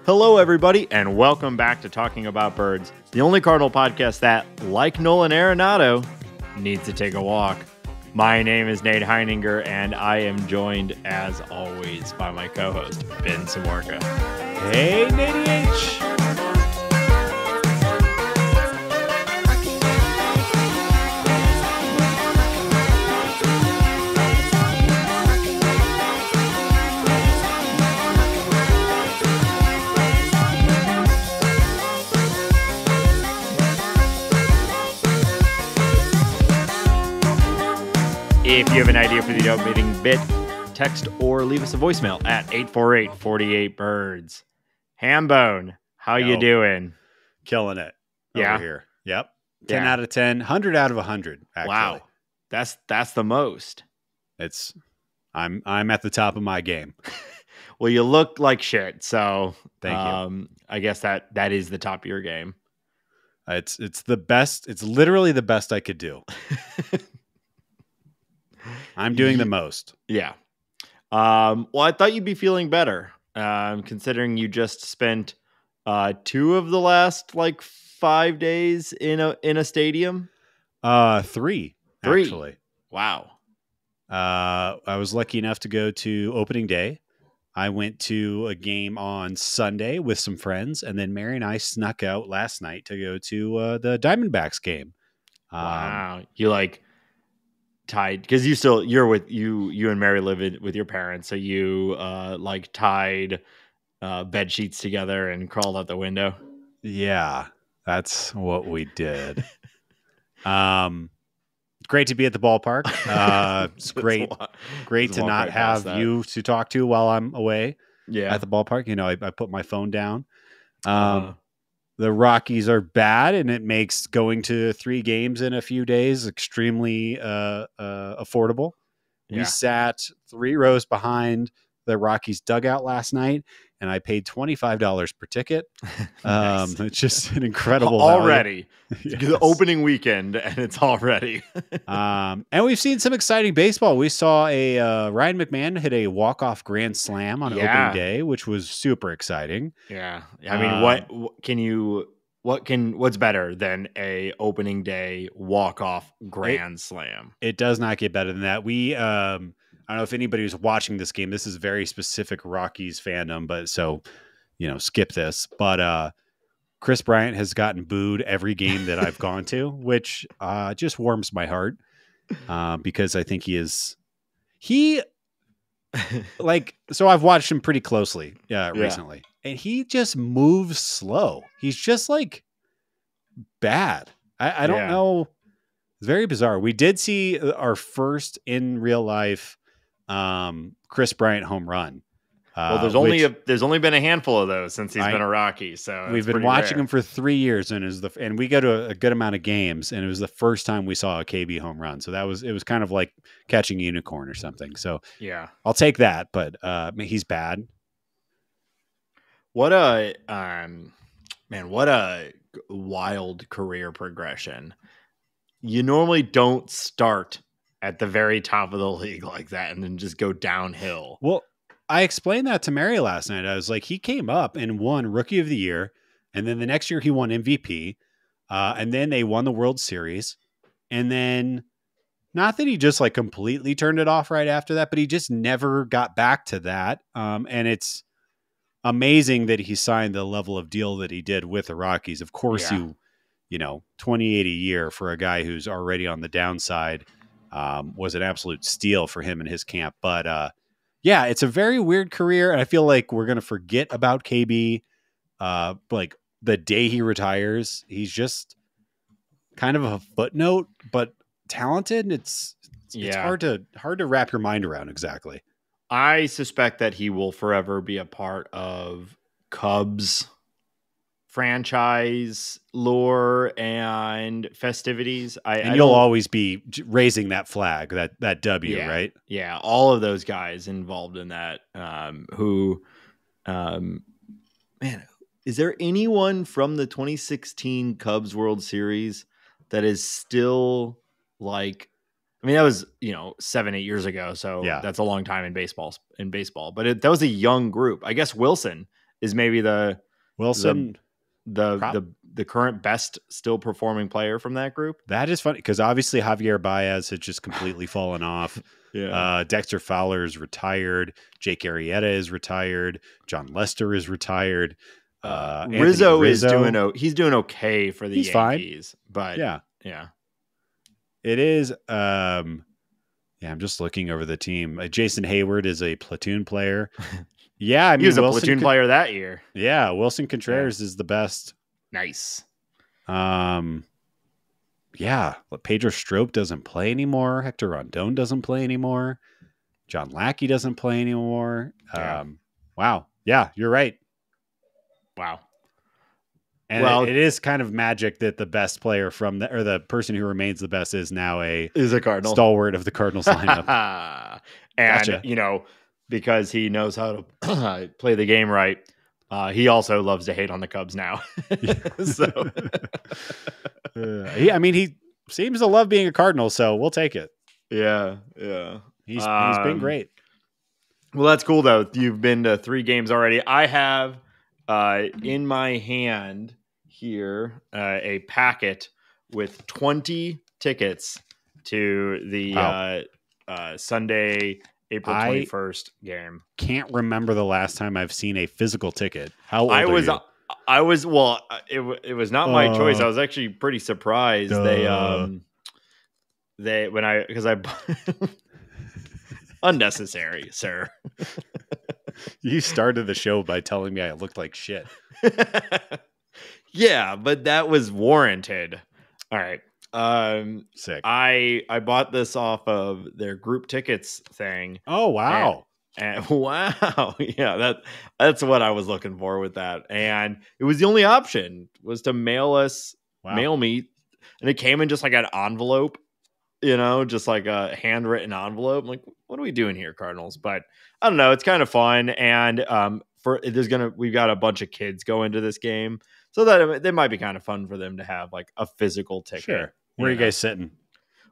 Hello, everybody, and welcome back to Talking About Birds, the only Cardinal podcast that, like Nolan Arenado, needs to take a walk. My name is Nate Heininger, and I am joined, as always, by my co-host, Ben Samorka. Hey, Nate H. If you have an idea for the opening bit, text or leave us a voicemail at 848-48-BIRDS. Hambone, how you doing? Killing it over here. Yep. 10 Yeah. out of 10, 100 out of 100, actually. Wow. That's the most. I'm at the top of my game. Well, you look like shit, so Thank you. I guess that is the top of your game. It's the best. It's literally the best I could do. I'm doing the most. Yeah. Well, I thought you'd be feeling better, considering you just spent 2 of the last 5 days in a stadium. 3, actually. Wow. I was lucky enough to go to opening day. I went to a game on Sunday with some friends, and then Mary and I snuck out last night to go to the Diamondbacks game. Wow. You tied, because you and Mary live with your parents, so you tied bed sheets together and crawled out the window. Yeah, that's what we did. Great to be at the ballpark. It's great to not have you to talk to while I'm away at the ballpark. You know, I put my phone down. The Rockies are bad, and it makes going to 3 games in a few days extremely affordable. Yeah. We sat 3 rows behind the Rockies dugout last night, and I paid $25 per ticket. Nice. It's just an incredible already. Yes. The opening weekend, and it's already. And we've seen some exciting baseball. We saw a Ryan McMahon hit a walk-off grand slam on opening day, which was super exciting. Yeah. I mean, what's better than a opening day walk-off grand slam? It does not get better than that. We I don't know if anybody was watching this game. This is very specific Rockies fandom, but so, skip this. But Chris Bryant has gotten booed every game that I've gone to, which just warms my heart because I think so I've watched him pretty closely recently, and he just moves slow. He's just bad. I don't know. It's very bizarre. We did see our first in real life Chris Bryant home run. Well, there's only been a handful of those since he's been a Rocky. So we've been watching him for 3 years, and we go to a good amount of games, and it was the first time we saw a KB home run. So it was kind of like catching a unicorn or something. So yeah, I'll take that. But he's bad. What a wild career progression. You normally don't start at the very top of the league like that and then just go downhill. Well, I explained that to Mary last night. I was like, he came up and won Rookie of the Year, and then the next year he won MVP, and then they won the World Series, and then not that he just completely turned it off right after that, but he just never got back to that. And it's amazing that he signed the level of deal that he did with the Rockies. Of course, $28 a year for a guy who's already on the downside was an absolute steal for him and his camp. But yeah, it's a very weird career, and I feel like we're going to forget about KB the day he retires. He's just kind of a footnote, but talented. It's hard to wrap your mind around exactly. I suspect that he will forever be a part of Cubs franchise lore and festivities. You'll always be raising that flag, that W, right? Yeah, all of those guys involved in that. Is there anyone from the 2016 Cubs World Series that is still that was 7-8 years ago, so that's a long time in baseball. But that was a young group. I guess Wilson is maybe the Wilson. the current best still performing player from that group. That is funny because obviously Javier Baez had just completely fallen off. Yeah. Dexter Fowler is retired. Jake Arrieta is retired. John Lester is retired. Rizzo is he's doing okay for the Yankees, fine. But yeah. It is. I'm just looking over the team. Jason Hayward is a platoon player. Yeah, I mean, he was a platoon player that year. Yeah, Wilson Contreras is the best. Nice. Yeah, Pedro Strop doesn't play anymore. Hector Rondon doesn't play anymore. John Lackey doesn't play anymore. Yeah. Wow. Yeah, you're right. Wow. And it is kind of magic that the best player or the person who remains the best is now a Cardinal stalwart of the Cardinals lineup. And gotcha. Because he knows how to play the game right. He also loves to hate on the Cubs now. So, he seems to love being a Cardinal, so we'll take it. Yeah. He's been great. Well, that's cool though. You've been to 3 games already. I have in my hand here a packet with 20 tickets to the Sunday, April 21st game. Can't remember the last time I've seen a physical ticket. How old are you? It was not my choice. I was actually pretty surprised. Unnecessary, sir. You started the show by telling me I looked like shit. Yeah, but that was warranted. All right. Sick. I bought this off of their group tickets thing. Oh wow. And wow. Yeah, that's what I was looking for with that. And it was the only option was to mail me. And it came in just like an envelope, just like a handwritten envelope. I'm like, what are we doing here, Cardinals? But I don't know. It's kind of fun. And we've got a bunch of kids go into this game. So that it might be kind of fun for them to have like a physical ticket. Sure. Where are you guys sitting?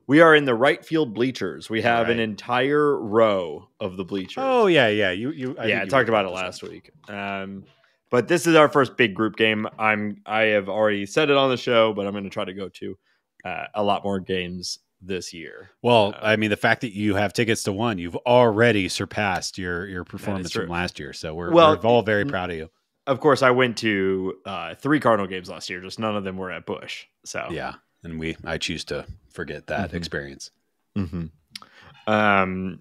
We are in the right field bleachers. We have an entire row of the bleachers. Oh yeah. I talked about it last week. But this is our first big group game. I have already said it on the show, but I'm going to try to go to a lot more games this year. Well, the fact that you have tickets to one, you've already surpassed your performance from last year. So we're all very proud of you. Of course, I went to 3 Cardinal games last year. Just none of them were at Busch. So yeah, and I choose to forget that experience. Mm-hmm. So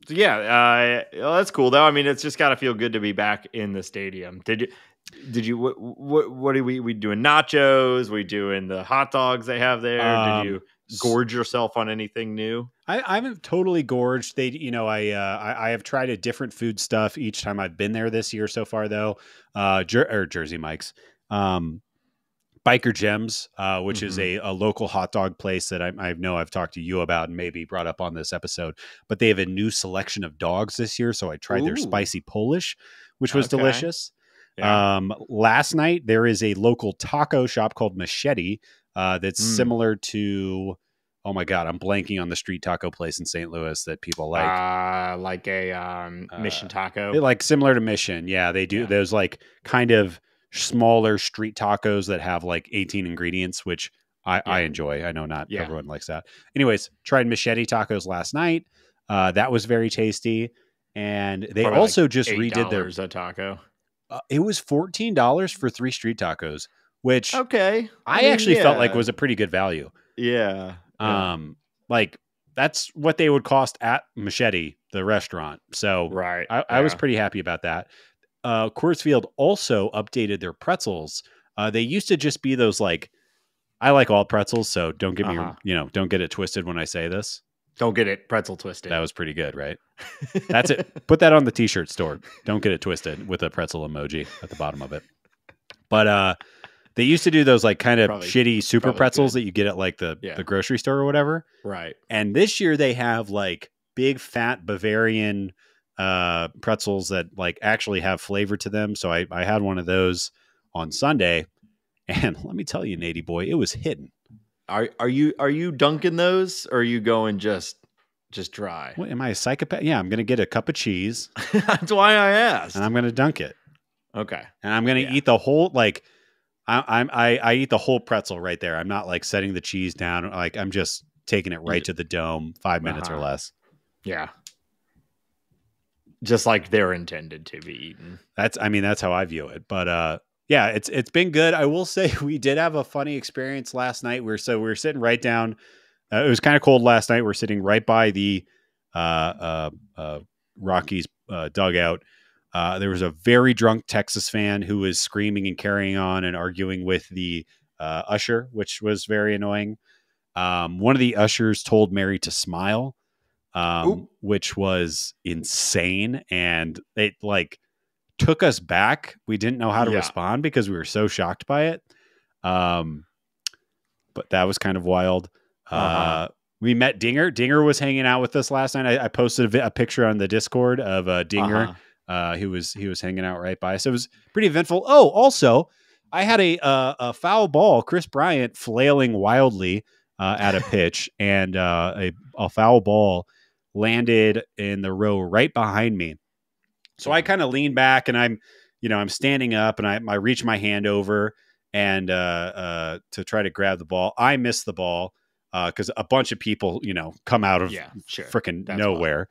yeah, that's cool though. I mean, it's just got to feel good to be back in the stadium. Did you? What are we doing? Nachos? We doing the hot dogs they have there? Did you gorge yourself on anything new? I haven't totally gorged. I have tried a different food stuff each time I've been there this year so far though. Jersey Mike's, Biker Gems, which is a local hot dog place that I know I've talked to you about and maybe brought up on this episode, but they have a new selection of dogs this year. So I tried their spicy Polish, which was delicious. Yeah. Last night there is a local taco shop called Machete, that's similar to, oh my God, I'm blanking on the street taco place in St. Louis that people like. Like a Mission Taco. Like similar to Mission. Yeah, they do. Yeah. Those like kind of smaller street tacos that have like 18 ingredients, which I enjoy. I know not everyone likes that. Anyways, tried Machete tacos last night. That was very tasty. And they probably also like just redid their a taco. It was $14 for 3 street tacos, which I actually felt like was a pretty good value. Yeah. Like that's what they would cost at Machete, the restaurant. So I was pretty happy about that. Coors Field also updated their pretzels. They used to just be those like, I like all pretzels, so don't get me, don't get it twisted when I say this. Don't get it pretzel twisted. That was pretty good, right? That's it. Put that on the t-shirt store. Don't get it twisted with a pretzel emoji at the bottom of it. But they used to do those like kind of shitty super pretzels that you get at like the grocery store or whatever. Right. And this year they have like big fat Bavarian pretzels that like actually have flavor to them. So I had one of those on Sunday, and let me tell you, Nady boy, it was hidden. Are you dunking those, or are you going just dry? What, am I a psychopath? Yeah, I'm going to get a cup of cheese. That's why I asked. And I'm going to dunk it. Okay. And I'm going to eat the whole, like, I eat the whole pretzel right there. I'm not like setting the cheese down. Like, I'm just taking it right to the dome, 5 minutes or less. Yeah. Just like they're intended to be eaten. That's how I view it. But yeah, it's been good. I will say we did have a funny experience last night. We were sitting right down. It was kind of cold last night. We're sitting right by the Rockies dugout. There was a very drunk Texas fan who was screaming and carrying on and arguing with the usher, which was very annoying. One of the ushers told Mary to smile, which was insane. And it like took us back. We didn't know how to respond because we were so shocked by it. But that was kind of wild. We met Dinger. Dinger was hanging out with us last night. I posted a picture on the Discord of Dinger. He was hanging out right by us. It was pretty eventful. Oh, also, I had a foul ball, Chris Bryant flailing wildly at a pitch, and a foul ball landed in the row right behind me. So I kind of lean back, and I'm standing up, and I reach my hand over and to try to grab the ball. I miss the ball because a bunch of people come out of freaking nowhere.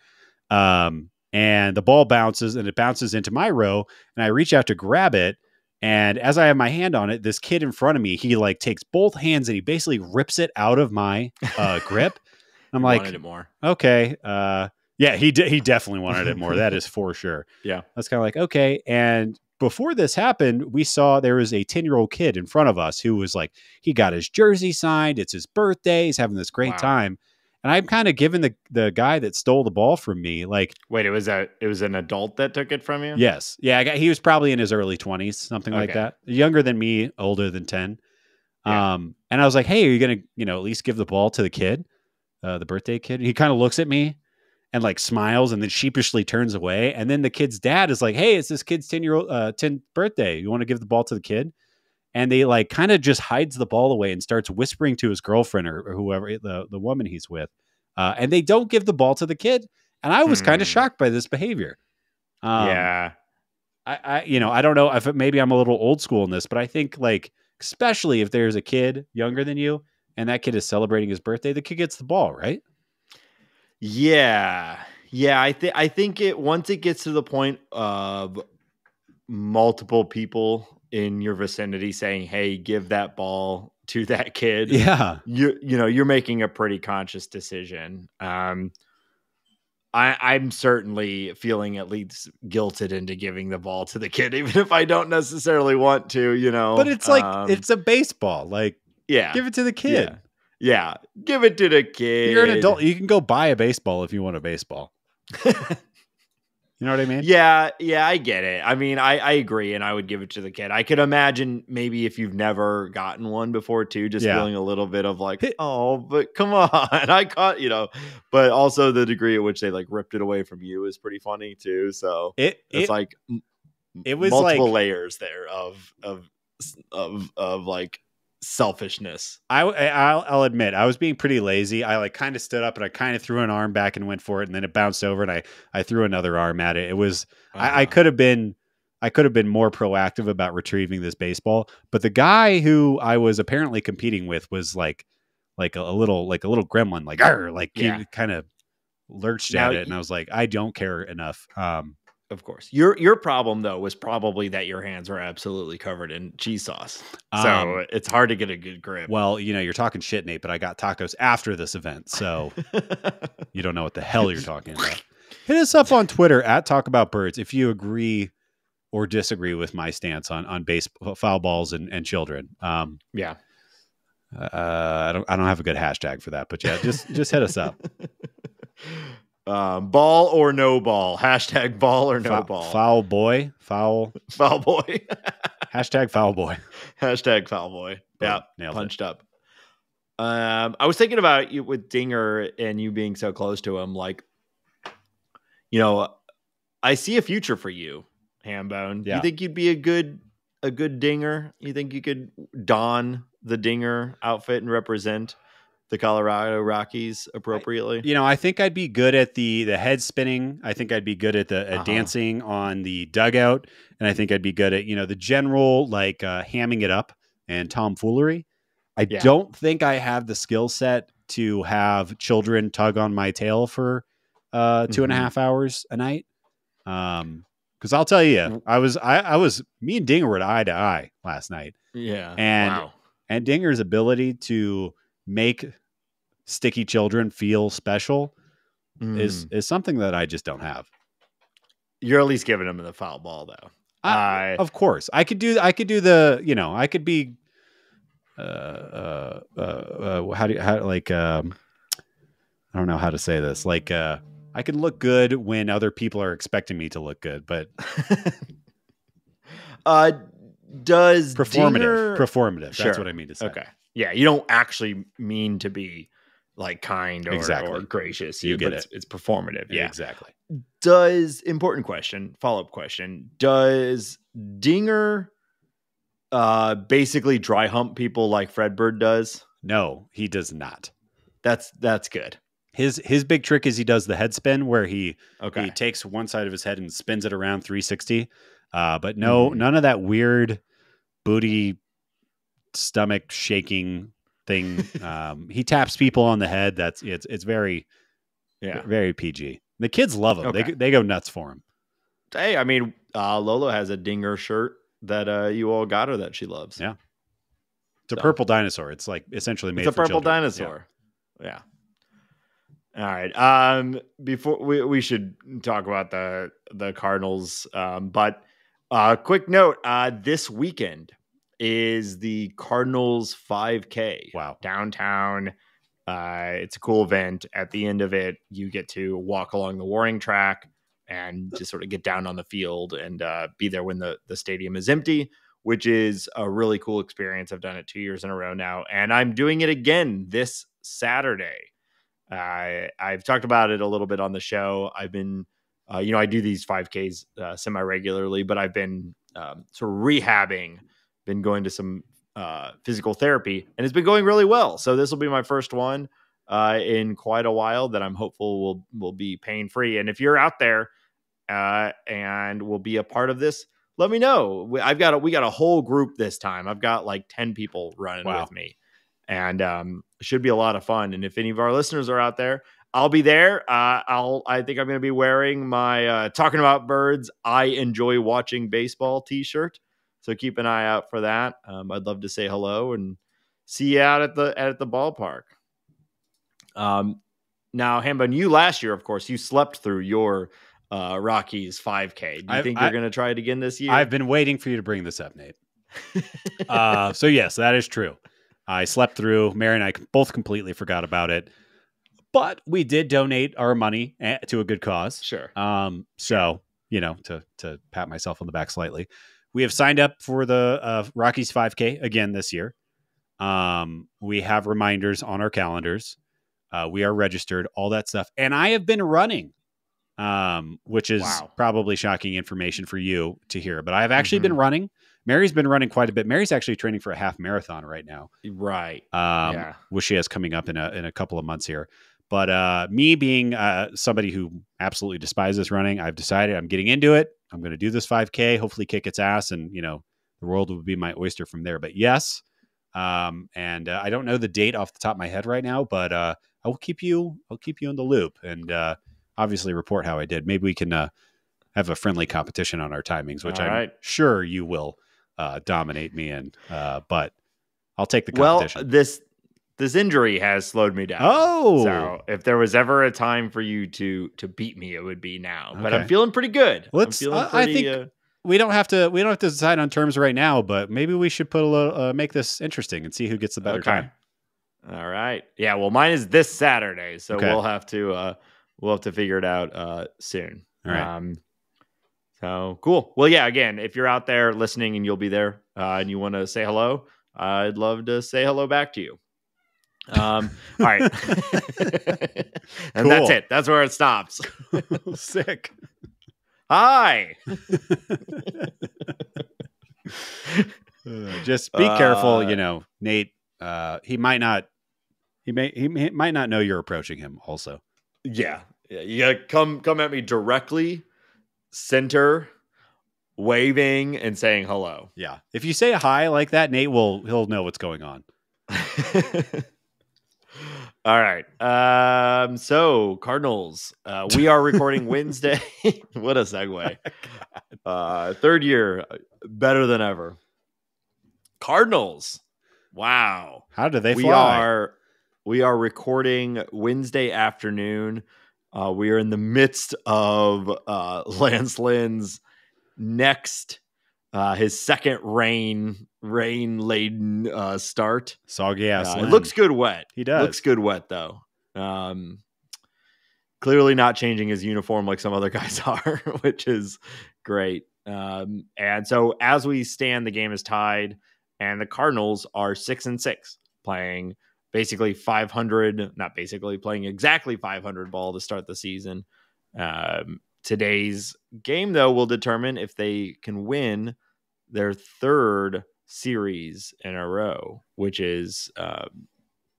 And the ball bounces, and it bounces into my row, and I reach out to grab it. And as I have my hand on it, this kid in front of me, he like takes both hands and he basically rips it out of my grip. I'm like, wanted it more. Okay. Yeah, he definitely wanted it more. That is for sure. Yeah. That's kind of like, okay. And before this happened, we saw there was a 10-year-old kid in front of us who was like, he got his jersey signed. It's his birthday. He's having this great time. And I'm kind of giving the guy that stole the ball from me, like, wait, it was an adult that took it from you? Yes. Yeah. He was probably in his early 20s, something like that. Younger than me, older than 10. Yeah. And I was like, hey, are you going to, at least give the ball to the kid, the birthday kid? And he kind of looks at me and like smiles and then sheepishly turns away. And then the kid's dad is like, hey, it's this kid's 10th birthday. You want to give the ball to the kid? And they like kind of just hides the ball away and starts whispering to his girlfriend or whoever, the woman he's with. And they don't give the ball to the kid. And I was kind of shocked by this behavior. I don't know if maybe I'm a little old school in this, but I think like, especially if there's a kid younger than you and that kid is celebrating his birthday, the kid gets the ball, right? Yeah. Yeah. I think once it gets to the point of multiple people in your vicinity saying, hey, give that ball to that kid. Yeah. You're making a pretty conscious decision. I'm certainly feeling at least guilted into giving the ball to the kid, even if I don't necessarily want to, But it's like, it's a baseball. Like, give it to the kid. Yeah. Give it to the kid. You're an adult. You can go buy a baseball if you want a baseball. You know what I mean? Yeah, I get it. I mean, I agree, and I would give it to the kid. I could imagine maybe if you've never gotten one before, too, just feeling a little bit of like, oh, but come on, I caught, But also the degree at which they like ripped it away from you is pretty funny too. So it was multiple layers there of like selfishness. I'll admit I was being pretty lazy. I like kind of stood up and I kind of threw an arm back and went for it, and then it bounced over and I threw another arm at it. It was I could have been more proactive about retrieving this baseball, but the guy who I was apparently competing with was like a little gremlin, like he kind of lurched at it, and I was like, I don't care enough. Of course. Your problem, though, was probably that your hands were absolutely covered in cheese sauce. So it's hard to get a good grip. Well, you're talking shit, Nate, but I got tacos after this event. So you don't know what the hell you're talking about. Hit us up on Twitter at Talk About Birds if you agree or disagree with my stance on foul balls and children. Yeah. I don't have a good hashtag for that, but yeah, just hit us up. Ball or no ball? Hashtag ball or no ball? Foul boy. Foul boy. Hashtag foul boy. Hashtag foul boy. Yeah. Punched it. up. I was thinking about you with Dinger and you being so close to him. Like, I see a future for you, Hambone. Yeah. You think you'd be a good Dinger? You think you could don the Dinger outfit and represent the Colorado Rockies appropriately? I think I'd be good at the head spinning. I think I'd be good at the dancing on the dugout, and I think I'd be good at the general like hamming it up and tomfoolery. I don't think I have the skill set to have children tug on my tail for 2.5 hours a night. Because I'll tell you, me and Dinger were eye to eye last night. Yeah, and Dinger's ability to make sticky children feel special is something that I just don't have. You're at least giving them the foul ball though. Of course I could do the, I could be, I don't know how to say this. Like, I can look good when other people are expecting me to look good, but does performative. Sure. That's what I mean to say. Okay. Yeah. You don't actually mean to be like kind or gracious. You get it. It's performative. Yeah, exactly. Important question, follow-up question. Does Dinger basically dry hump people like Fredbird does? No, he does not. That's good. His big trick is he does the head spin where he takes one side of his head and spins it around 360. But none of that weird booty stomach shaking thing. He taps people on the head. It's very, very PG. The kids love him. Okay. They go nuts for him. Hey, I mean, Lola has a Dinger shirt that you all got her that she loves. Yeah. It's a purple dinosaur. It's like essentially made for children. It's a purple dinosaur. Yeah. All right. Before we should talk about the Cardinals, but quick note, this weekend is the Cardinals 5K. Wow. Downtown. It's a cool event. At the end of it, you get to walk along the warning track and just sort of get down on the field and be there when the stadium is empty, which is a really cool experience. I've done it 2 years in a row now, and I'm doing it again this Saturday. I've talked about it a little bit on the show. I've been, I do these 5Ks semi-regularly, but I've been sort of rehabbing, been going to some physical therapy, and it's been going really well. So this will be my first one in quite a while that I'm hopeful will be pain-free. And if you're out there and will be a part of this, let me know. We got a whole group this time. I've got like 10 people running with me. And it should be a lot of fun. And if any of our listeners are out there, I'll be there. I think I'm going to be wearing my Talking About Birds, I Enjoy Watching Baseball t-shirt. So keep an eye out for that. I'd love to say hello and see you out at the ballpark. Now, Hambone, you last year, of course, you slept through your Rockies 5K. Do you think you're going to try it again this year? I've been waiting for you to bring this up, Nate. So yes, that is true. I slept through. Mary and I both completely forgot about it, but we did donate our money to a good cause. Sure. So, to pat myself on the back slightly, we have signed up for the Rockies 5K again this year. We have reminders on our calendars. We are registered, all that stuff. And I have been running, which is probably shocking information for you to hear, but I have actually been running. Mary's been running quite a bit. Mary's actually training for a half marathon right now. Right. Which she has coming up in a couple of months here. But me being somebody who absolutely despises running, I've decided I'm getting into it. I'm going to do this 5K, hopefully kick its ass, and the world will be my oyster from there. But yes, and I don't know the date off the top of my head right now, but I will keep you in the loop and obviously report how I did. Maybe we can have a friendly competition on our timings, which I'm sure you will dominate me in. But I'll take the competition. Well, this injury has slowed me down. Oh, so if there was ever a time for you to beat me, it would be now. Okay. But I'm feeling pretty good. I think we don't have to decide on terms right now, but maybe we should put a little make this interesting and see who gets the better time. All right. Yeah. Well, mine is this Saturday, so we'll have to figure it out soon. All right. So cool. Well, yeah. Again, if you're out there listening and you'll be there and you want to say hello, I'd love to say hello back to you. All right. And that's it. That's where it stops. Sick. Hi. Just be careful, Nate. He might not He might not know you're approaching him also. Yeah. You gotta come at me directly, center, waving and saying hello. Yeah. If you say hi like that, he'll know what's going on. All right. So Cardinals, we are recording Wednesday. What a segue. Third year, better than ever. Cardinals. Wow. How do they fly? We are recording Wednesday afternoon. We are in the midst of Lance Lynn's next his second rain laden start. Soggy ass. It looks good wet. He does. Looks good wet though. Clearly not changing his uniform like some other guys are, which is great. And so as we stand, the game is tied, and the Cardinals are 6-6, playing basically 500. Not basically, playing exactly 500 ball to start the season. Today's game, though, will determine if they can win their third series in a row, which is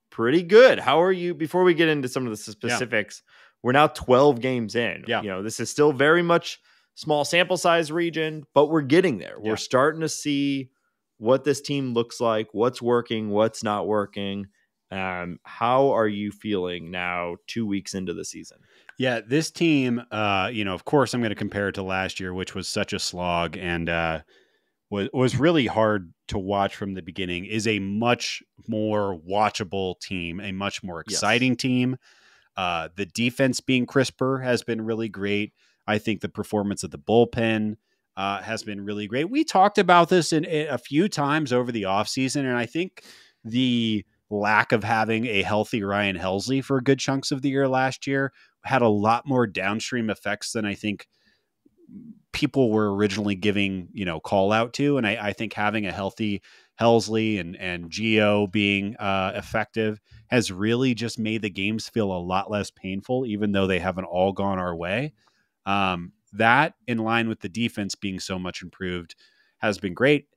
pretty good. How are you? Before we get into some of the specifics, we're now 12 games in. Yeah. You know, this is still very much small sample size region, but we're getting there. We're starting to see what this team looks like, what's working, what's not working. How are you feeling now 2 weeks into the season? Yeah, this team, of course I'm going to compare it to last year, which was such a slog and was really hard to watch from the beginning, is a much more watchable team, a much more exciting team. The defense being crisper has been really great. I think the performance of the bullpen has been really great. We talked about this in a few times over the offseason, and I think the lack of having a healthy Ryan Helsley for good chunks of the year last year had a lot more downstream effects than I think people were originally giving, call out to. And I think having a healthy Helsley and Gio being effective has really just made the games feel a lot less painful, even though they haven't all gone our way. That, in line with the defense being so much improved, has been great.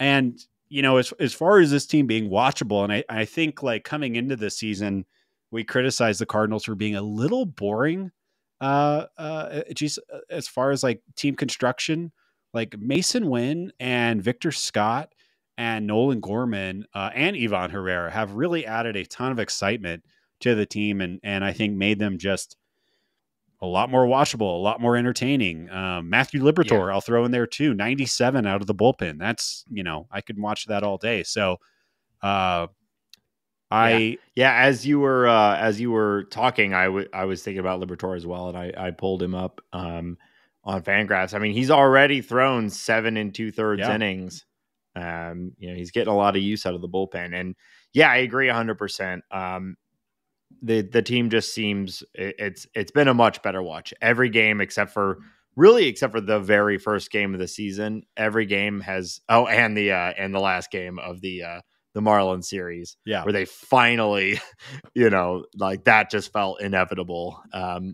And, as far as this team being watchable, and I think like coming into this season, we criticized the Cardinals for being a little boring. As far as like team construction, like Mason Wynn and Victor Scott and Nolan Gorman and Ivan Herrera have really added a ton of excitement to the team, and I think made them just a lot more watchable, a lot more entertaining. Matthew Liberatore, I'll throw in there too. 97 out of the bullpen. That's, I could watch that all day. So, as you were talking, I was thinking about Liberatore as well, and I pulled him up on Fangraphs. I mean, he's already thrown 7 2/3 innings. He's getting a lot of use out of the bullpen, and I agree 100%. The team just seems it's been a much better watch. Every game except for the very first game of the season, every game has and the last game of the Marlins series, where they finally, like that just felt inevitable.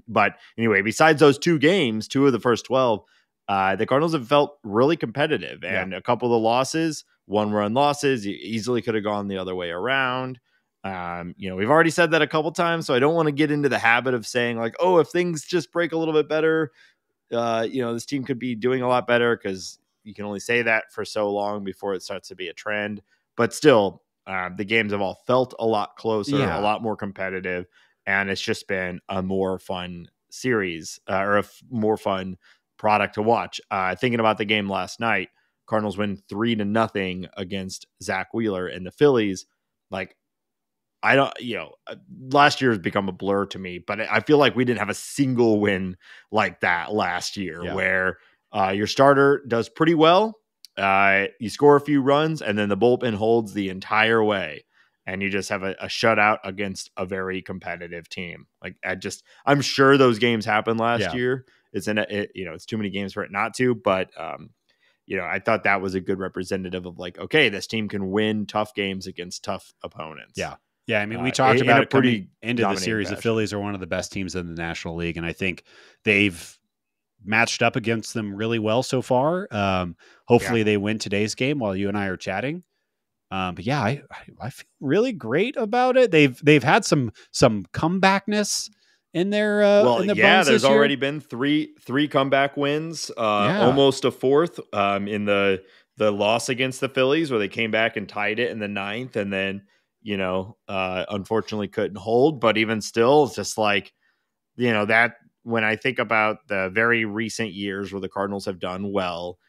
But anyway, besides those two games, 2 of the first 12, the Cardinals have felt really competitive, and a couple of the losses, 1-run losses, easily could have gone the other way around. We've already said that a couple times, so I don't want to get into the habit of saying like, oh, if things just break a little bit better, this team could be doing a lot better, because you can only say that for so long before it starts to be a trend. But still, the games have all felt a lot closer, a lot more competitive, and it's just been a more fun series or a more fun product to watch. Thinking about the game last night, Cardinals win 3-0 against Zach Wheeler and the Phillies. Like, I don't, last year has become a blur to me, but I feel like we didn't have a single win like that last year, where your starter does pretty well. You score a few runs, and then the bullpen holds the entire way, and you just have a shutout against a very competitive team. Like, I'm sure those games happened last year. It's too many games for it not to, but I thought that was a good representative of like, okay, this team can win tough games against tough opponents. Yeah, I mean, we talked about it pretty into the series. Fashion. The Phillies are one of the best teams in the National League, and I think they've matched up against them really well so far. Hopefully they win today's game while you and I are chatting. But yeah, I feel really great about it. They've had some comebackness in their bones there's this year. already been three comeback wins, Yeah. almost a fourth in the loss against the Phillies, where they came back and tied it in the ninth, and then unfortunately couldn't hold. But even still, it's just like, that when I think about the very recent years where the Cardinals have done well,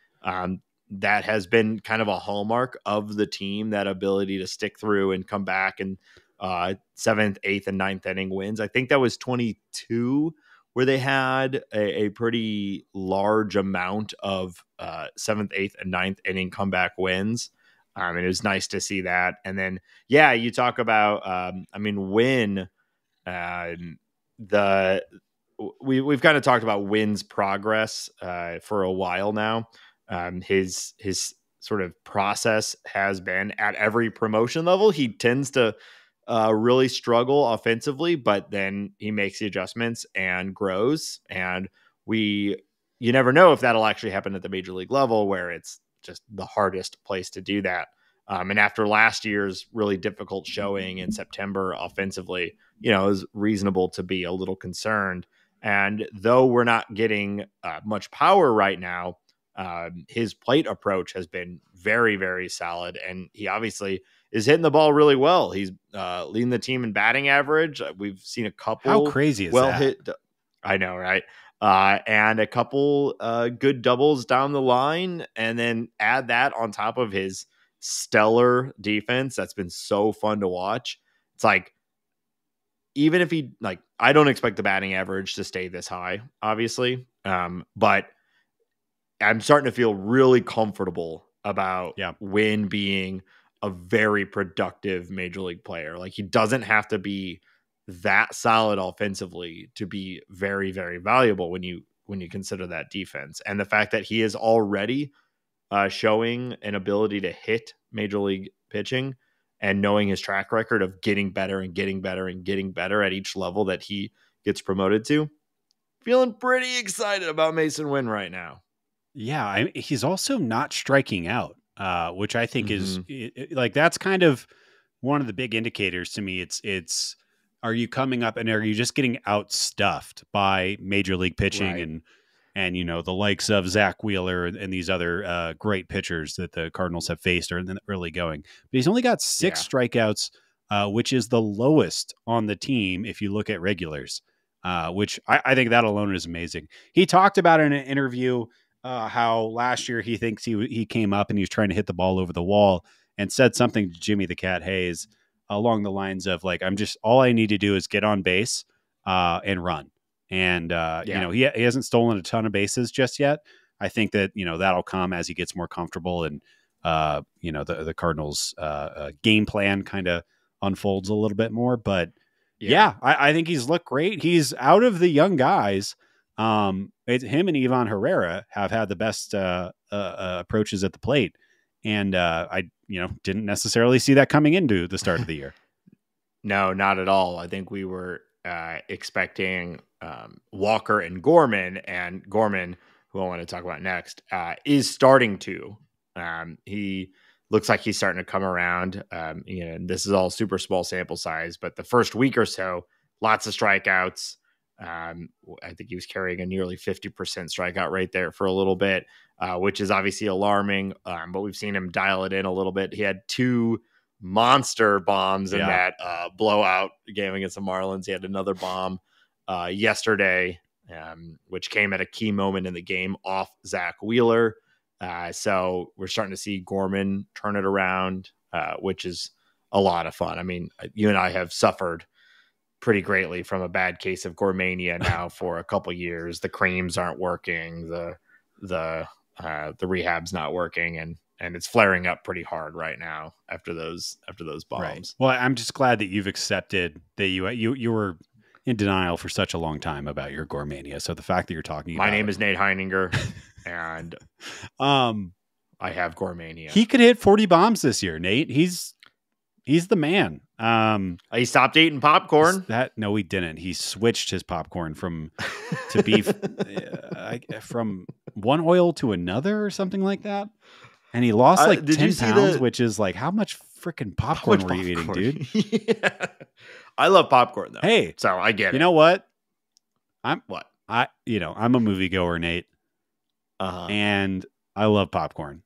that has been kind of a hallmark of the team, that ability to stick through and come back and seventh, eighth, and ninth inning wins. I think that was 22 where they had a pretty large amount of seventh, eighth, and ninth inning comeback wins. And it was nice to see that. And then, you talk about, when we've kind of talked about Wynn's progress for a while now. His sort of process has been at every promotion level, he tends to really struggle offensively, but then he makes the adjustments and grows. And you never know if that'll actually happen at the major league level, where it's just the hardest place to do that. And after last year's really difficult showing in September offensively, it was reasonable to be a little concerned. And though we're not getting much power right now, his plate approach has been very, very solid. And he obviously is hitting the ball really well. He's leading the team in batting average. We've seen a couple. How crazy is that? Hit. I know, right? And a couple good doubles down the line. And then add that on top of his stellar defense. That's been so fun to watch. It's like, even if I don't expect the batting average to stay this high, obviously. But I'm starting to feel really comfortable about Wynn being a very productive major league player. Like, he doesn't have to be that solid offensively to be very, very valuable when you consider that defense. And the fact that he is already showing an ability to hit major league pitching, and knowing his track record of getting better and getting better and getting better at each level that he gets promoted to, feeling pretty excited about Mason Wynn right now. Yeah, he's also not striking out, which I think is that's kind of one of the big indicators to me. It's are you coming up and are you just getting outstuffed by major league pitching and the likes of Zach Wheeler and these other great pitchers that the Cardinals have faced are in the early going. But he's only got 6 strikeouts, which is the lowest on the team if you look at regulars, which I think that alone is amazing. He talked about in an interview how last year he thinks he came up and he was trying to hit the ball over the wall, and said something to Jimmy the Cat Hayes along the lines of all I need to do is get on base and run. And, he hasn't stolen a ton of bases just yet. I think that, that'll come as he gets more comfortable and, the Cardinals game plan kind of unfolds a little bit more. But I think he's looked great. He's out of the young guys. It's him and Ivan Herrera have had the best approaches at the plate. And I didn't necessarily see that coming into the start of the year. No, not at all. I think we were expecting Walker and Gorman, who I want to talk about next, is starting to. He looks like he's starting to come around. This is all super small sample size, but the first week or so, lots of strikeouts. I think he was carrying a nearly 50% strikeout rate there for a little bit, which is obviously alarming. But we've seen him dial it in a little bit. He had 2 monster bombs in that blowout game against the Marlins. He had another bomb yesterday, which came at a key moment in the game off Zach Wheeler. So we're starting to see Gorman turn it around, which is a lot of fun. I mean, you and I have suffered pretty greatly from a bad case of Gormania now for a couple years. The creams aren't working. The rehab's not working, and it's flaring up pretty hard right now after those bombs. Right. Well, I'm just glad that you've accepted that you were in denial for such a long time about your Gormania. So the fact that you're talking about my name is Nate Heininger, and I have Gormania. He could hit 40 bombs this year, Nate. He's the man. He stopped eating popcorn. No, he didn't. He switched his popcorn from beef from one oil to another or something like that. And he lost 10 pounds, which is how much freaking popcorn were you eating, dude? Yeah. I love popcorn though. Hey, so I get it. You know what? I'm a moviegoer, Nate, and I love popcorn.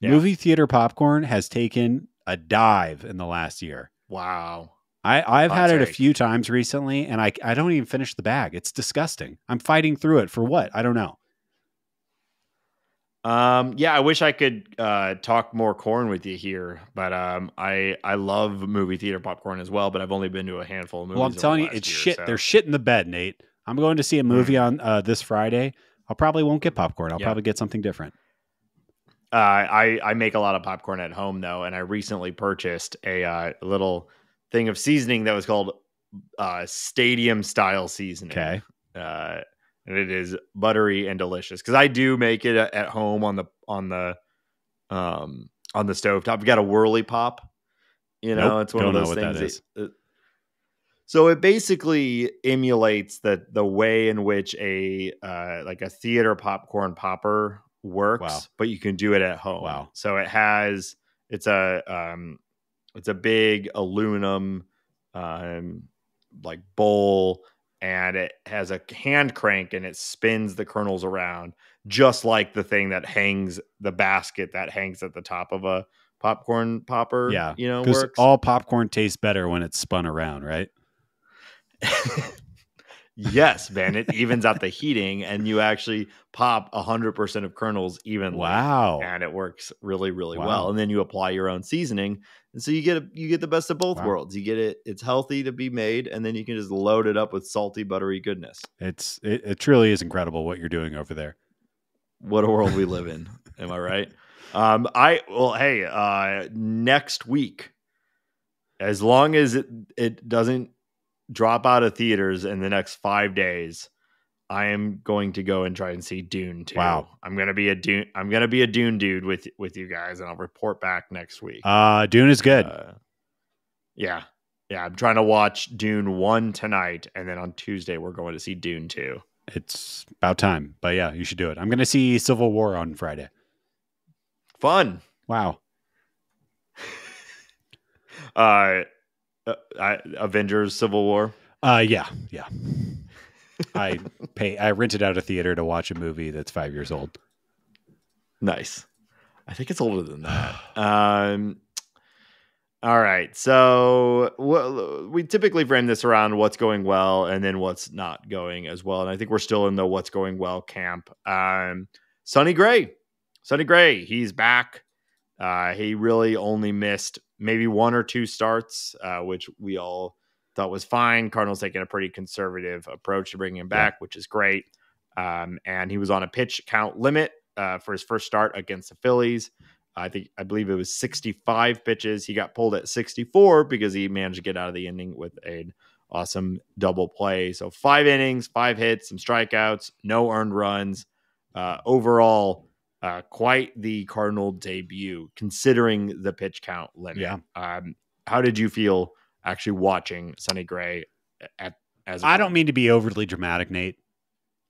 Yeah. Movie theater popcorn has taken a dive in the last year. Wow. I've had it a few times recently, and I don't even finish the bag. It's disgusting. I'm fighting through it for what? I don't know. I wish I could talk more corn with you here, but I love movie theater popcorn as well, but I've only been to a handful of movies. Well, I'm telling you, it's shit. So. There's shit in the bed, Nate. I'm going to see a movie on this Friday. I probably won't get popcorn. I'll probably get something different. I make a lot of popcorn at home though, and I recently purchased a little thing of seasoning that was called stadium style seasoning. Okay. And it is buttery and delicious because I do make it at home on the stovetop. You got a whirly pop, it's one of those things. So it basically emulates the way in which a theater popcorn popper works, but you can do it at home. Wow. So it's a big aluminum bowl, and it has a hand crank and it spins the kernels around just like the thing that hangs the basket that hangs at the top of a popcorn popper. Yeah. Works. All popcorn tastes better when it's spun around, right? Yes, man. It evens out the heating and you actually pop 100% of kernels evenly. Wow. And it works really, really well. And then you apply your own seasoning. And so you get the best of both worlds. You get it. It's healthy to be made. And then you can just load it up with salty, buttery goodness. It truly is incredible what you're doing over there. What a world we live in. Am I right? Next week, as long as it doesn't drop out of theaters in the next 5 days, I am going to go and try and see Dune 2. Wow. I'm gonna be a Dune dude with you guys, and I'll report back next week. Dune is good. Yeah. I'm trying to watch Dune 1 tonight, and then on Tuesday we're going to see Dune 2. It's about time, but yeah, you should do it. I'm gonna see Civil War on Friday. Fun. Wow. Avengers Civil War. Yeah. I rented out a theater to watch a movie that's 5 years old. Nice. I think it's older than that. All right. So we typically frame this around what's going well and then what's not going as well. And I think we're still in the what's going well camp. Sonny Gray, he's back. He really only missed maybe 1 or 2 starts, which we all thought was fine. Cardinals taking a pretty conservative approach to bringing him back, which is great. And he was on a pitch count limit for his first start against the Phillies. I believe it was 65 pitches. He got pulled at 64 because he managed to get out of the inning with an awesome double play. So 5 innings, 5 hits, some strikeouts, no earned runs. Overall, quite the Cardinal debut considering the pitch count limit. Yeah. How did you feel actually watching Sonny Gray I don't mean to be overly dramatic, Nate,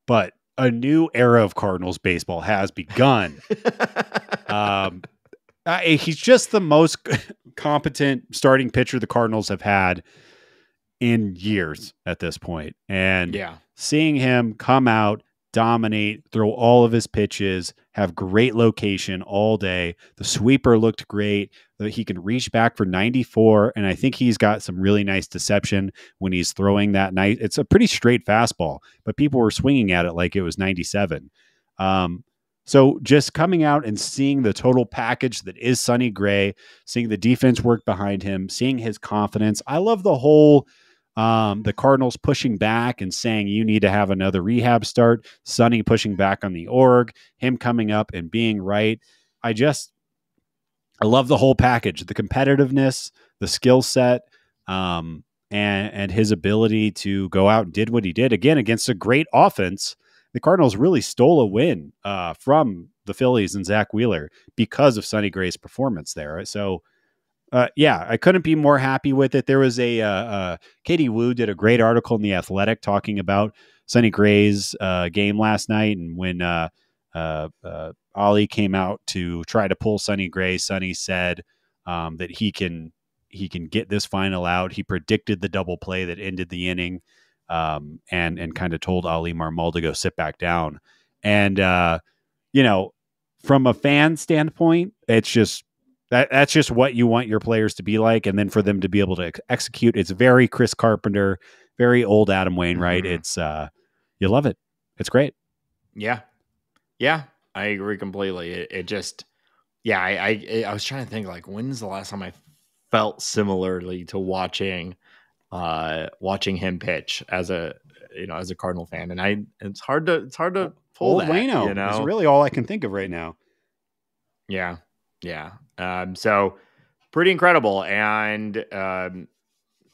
but a new era of Cardinals baseball has begun. He's just the most competent starting pitcher the Cardinals have had in years at this point. And seeing him come out, dominate, throw all of his pitches, have great location all day. The sweeper looked great. He can reach back for 94, and I think he's got some really nice deception when he's throwing that night. It's a pretty straight fastball, but people were swinging at it like it was 97. So just coming out and seeing the total package that is Sonny Gray, seeing the defense work behind him, seeing his confidence. I love the whole the Cardinals pushing back and saying you need to have another rehab start. Sonny pushing back on the org, him coming up and being right. I love the whole package, the competitiveness, the skill set, and his ability to go out and did what he did again against a great offense. The Cardinals really stole a win from the Phillies and Zach Wheeler because of Sonny Gray's performance there. So, I couldn't be more happy with it. There was Katie Wu did a great article in The Athletic talking about Sonny Gray's game last night. And when Ollie came out to try to pull Sonny Gray, Sonny said, that he can get this final out. He predicted the double play that ended the inning, and kind of told Ali Marmol to go sit back down. And from a fan standpoint, it's just that's just what you want your players to be like, and then for them to be able to execute. It's very Chris Carpenter, very old Adam Wainwright. Mm-hmm. It's you love it. It's great. Yeah, I agree completely. It just, I was trying to think, like, when's the last time I felt similarly to watching him pitch as a Cardinal fan, and it's hard to pull old that. Waino is really all I can think of right now. Yeah. So pretty incredible, and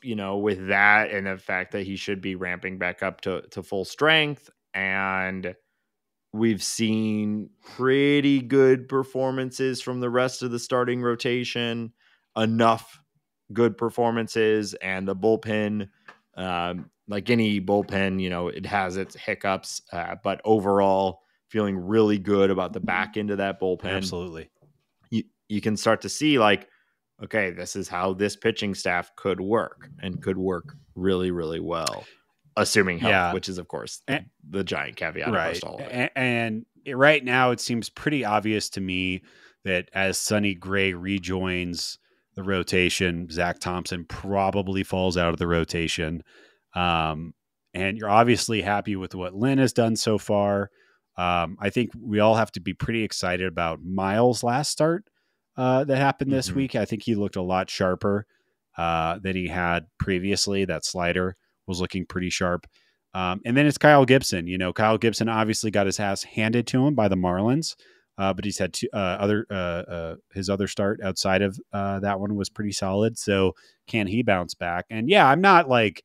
with that and the fact that he should be ramping back up to full strength, and we've seen pretty good performances from the rest of the starting rotation, enough good performances, and the bullpen, like any bullpen, it has its hiccups, but overall feeling really good about the back end of that bullpen. Absolutely. You can start to see, like, okay, this is how this pitching staff could work, and could work really, really well, assuming health, which is, of course, the giant caveat. Right. And right now it seems pretty obvious to me that as Sonny Gray rejoins the rotation, Zach Thompson probably falls out of the rotation. And you're obviously happy with what Lynn has done so far. I think we all have to be pretty excited about Miles' last start that happened this week. I think he looked a lot sharper than he had previously. That slider was looking pretty sharp. And then it's Kyle Gibson. Kyle Gibson obviously got his ass handed to him by the Marlins, but he's had his other start outside of that one was pretty solid. So can he bounce back? And yeah, I'm not like,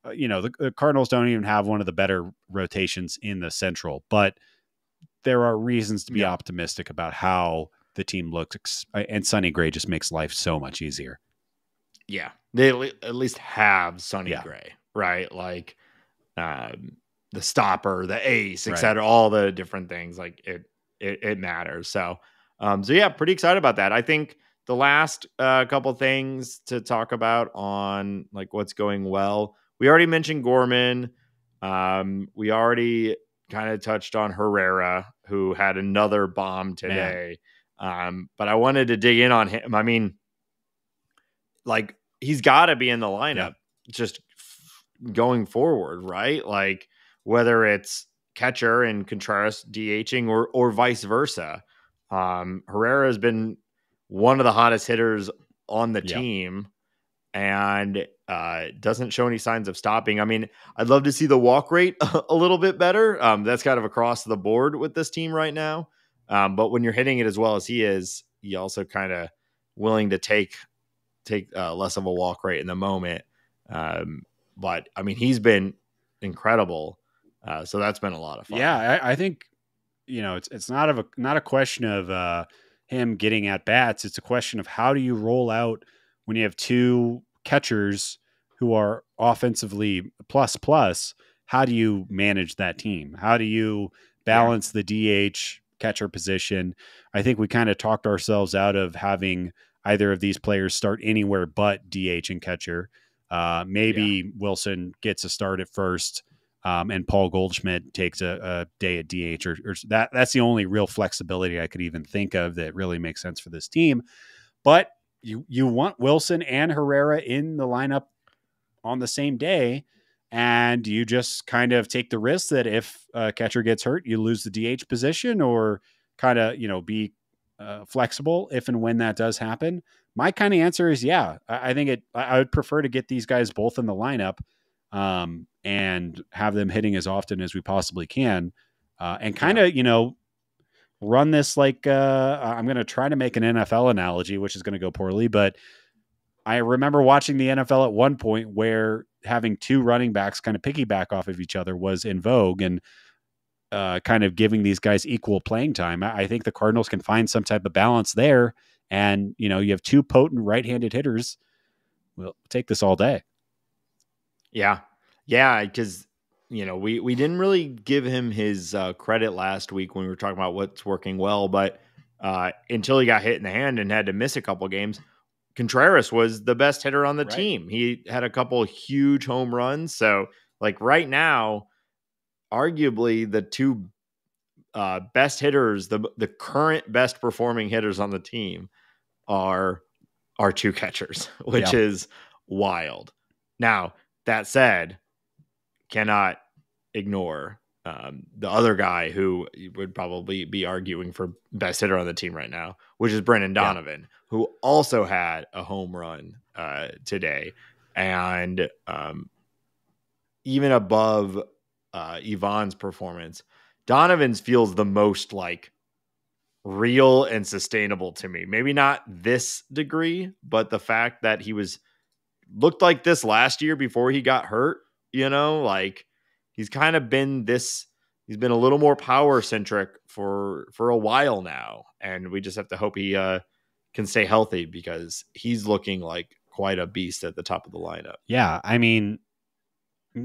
the Cardinals don't even have one of the better rotations in the Central, but there are reasons to be optimistic about how the team looks, and Sonny Gray just makes life so much easier. Yeah, they at least have Sonny Gray, right? Like the stopper, the ace, etc. All the different things, like it matters. So pretty excited about that. I think the last couple things to talk about on, like, what's going well. We already mentioned Gorman. We already kind of touched on Herrera, who had another bomb today. But I wanted to dig in on him. I mean, like, he's got to be in the lineup just going forward, right? Like, whether it's catcher and Contreras DHing or vice versa. Herrera has been one of the hottest hitters on the team, and doesn't show any signs of stopping. I mean, I'd love to see the walk rate a little bit better. That's kind of across the board with this team right now. But when you're hitting it as well as he is, you also kind of willing to take less of a walk rate in the moment. But I mean, he's been incredible. So that's been a lot of fun. Yeah, I think, it's not a question of him getting at bats. It's a question of how do you roll out when you have two catchers who are offensively plus. How do you manage that team? How do you balance the DH catcher position? I think we kind of talked ourselves out of having either of these players start anywhere but DH and catcher. Maybe Wilson gets a start at first, and Paul Goldschmidt takes a day at DH, or that's the only real flexibility I could even think of that really makes sense for this team. But you want Wilson and Herrera in the lineup on the same day, and you just kind of take the risk that if a catcher gets hurt, you lose the DH position, or kind of, be flexible if and when that does happen. My kind of answer is, I think I would prefer to get these guys both in the lineup, and have them hitting as often as we possibly can, and kind of, run this like, I'm going to try to make an NFL analogy, which is going to go poorly, but I remember watching the NFL at one point where having two running backs kind of piggyback off of each other was in vogue, and kind of giving these guys equal playing time. I think the Cardinals can find some type of balance there, and you have two potent right-handed hitters. We'll take this all day. Yeah, because we didn't really give him his credit last week when we were talking about what's working well, but until he got hit in the hand and had to miss a couple games, Contreras was the best hitter on the team. He had a couple huge home runs. So like right now, arguably the two best hitters, the current best performing hitters on the team are our two catchers, which is wild. Now, that said, cannot ignore the other guy who would probably be arguing for best hitter on the team right now, which is Brendan Donovan, who also had a home run today. And even above Ivan's performance, Donovan's feels the most like real and sustainable to me. Maybe not this degree, but the fact that he looked like this last year before he got hurt, like he's kind of been this, he's been a little more power centric for a while now. And we just have to hope he can stay healthy because he's looking like quite a beast at the top of the lineup. Yeah. I mean,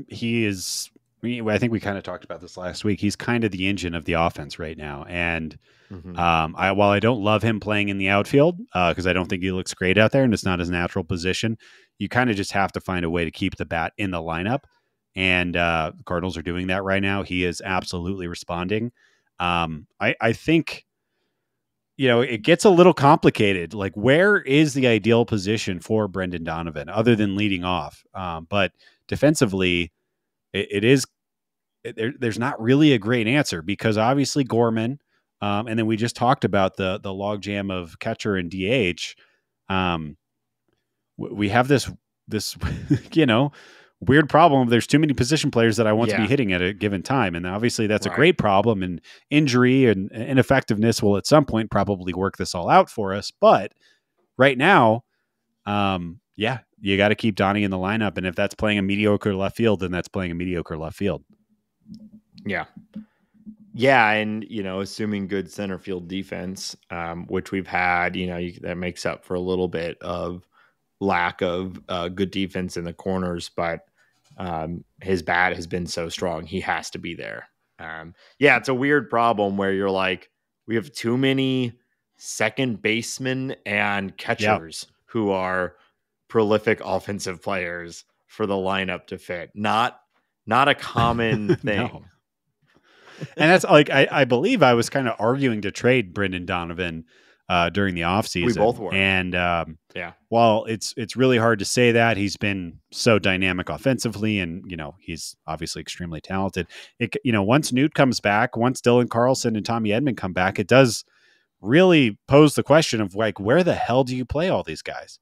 he is, I think we kind of talked about this last week. He's kind of the engine of the offense right now. And while I don't love him playing in the outfield, because I don't think he looks great out there and it's not his natural position, you kind of just have to find a way to keep the bat in the lineup. And the Cardinals are doing that right now. He is absolutely responding. I think, it gets a little complicated. Like, where is the ideal position for Brendan Donovan other than leading off? But defensively, there's not really a great answer because obviously Gorman, and then we just talked about the logjam of catcher and DH. We have this weird problem. There's too many position players that I want to be hitting at a given time, and obviously that's a great problem. And injury and ineffectiveness will at some point probably work this all out for us. But right now, you got to keep Donnie in the lineup, and if that's playing a mediocre left field, then that's playing a mediocre left field. Yeah. Yeah. And, assuming good center field defense, which we've had, that makes up for a little bit of lack of good defense in the corners, but his bat has been so strong. He has to be there. It's a weird problem where you're like, we have too many second basemen and catchers who are prolific offensive players for the lineup to fit. Not a common thing. No. And that's like, I believe I was kind of arguing to trade Brendan Donovan during the offseason. We both were. And while it's really hard to say that, he's been so dynamic offensively and, he's obviously extremely talented. Once Newt comes back, once Dylan Carlson and Tommy Edman come back, it does really pose the question of like, where the hell do you play all these guys?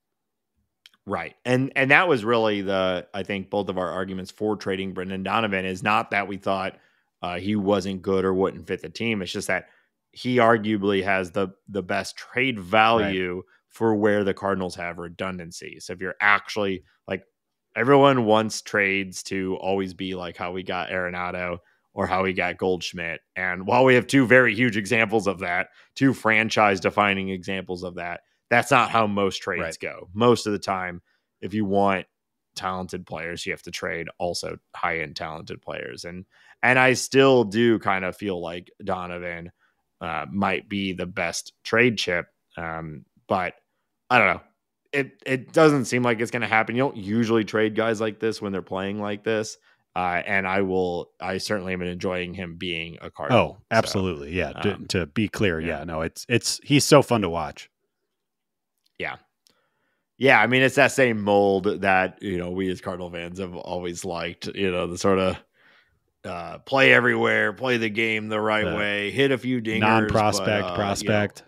Right. And that was really I think both of our arguments for trading Brendan Donovan is not that we thought he wasn't good or wouldn't fit the team. It's just that he arguably has the best trade value for where the Cardinals have redundancy. So if you're actually like, everyone wants trades to always be like how we got Arenado or how we got Goldschmidt. And while we have two very huge examples of that, two franchise defining examples of that, that's not how most trades go. Most of the time, if you want talented players, you have to trade also high-end talented players. And I still do kind of feel like Donovan might be the best trade chip. But I don't know. It doesn't seem like it's going to happen. You don't usually trade guys like this when they're playing like this. And I certainly am enjoying him being a Cardinal. Oh, absolutely. So, to be clear. He's so fun to watch. Yeah. Yeah. I mean, it's that same mold that, we as Cardinal fans have always liked, the sort of play everywhere, play the game the right way, hit a few dingers. Non-prospect, prospect.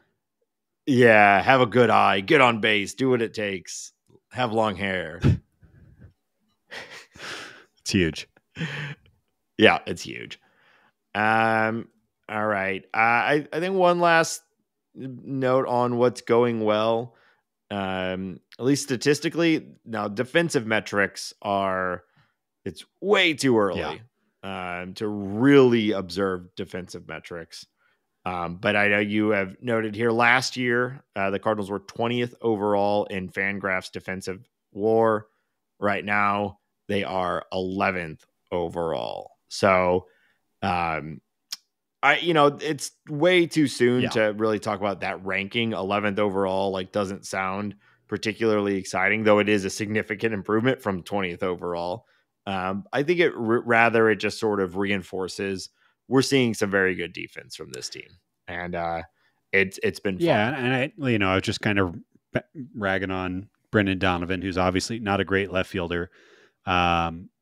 Have a good eye, get on base, do what it takes, have long hair. It's huge. Yeah, it's huge. All right. I think one last note on what's going well. At least statistically, now defensive metrics it's way too early to really observe defensive metrics. But I know you have noted here last year, the Cardinals were 20th overall in Fangraphs defensive WAR. Right now, they are 11th overall. So It's way too soon Yeah. to really talk about that ranking. 11th overall, like, doesn't sound particularly exciting, though it is a significant improvement from 20th overall. I think it just sort of reinforces we're seeing some very good defense from this team, and it's been fun. Yeah, and I was just kind of ragging on Brendan Donovan, who's obviously not a great left fielder,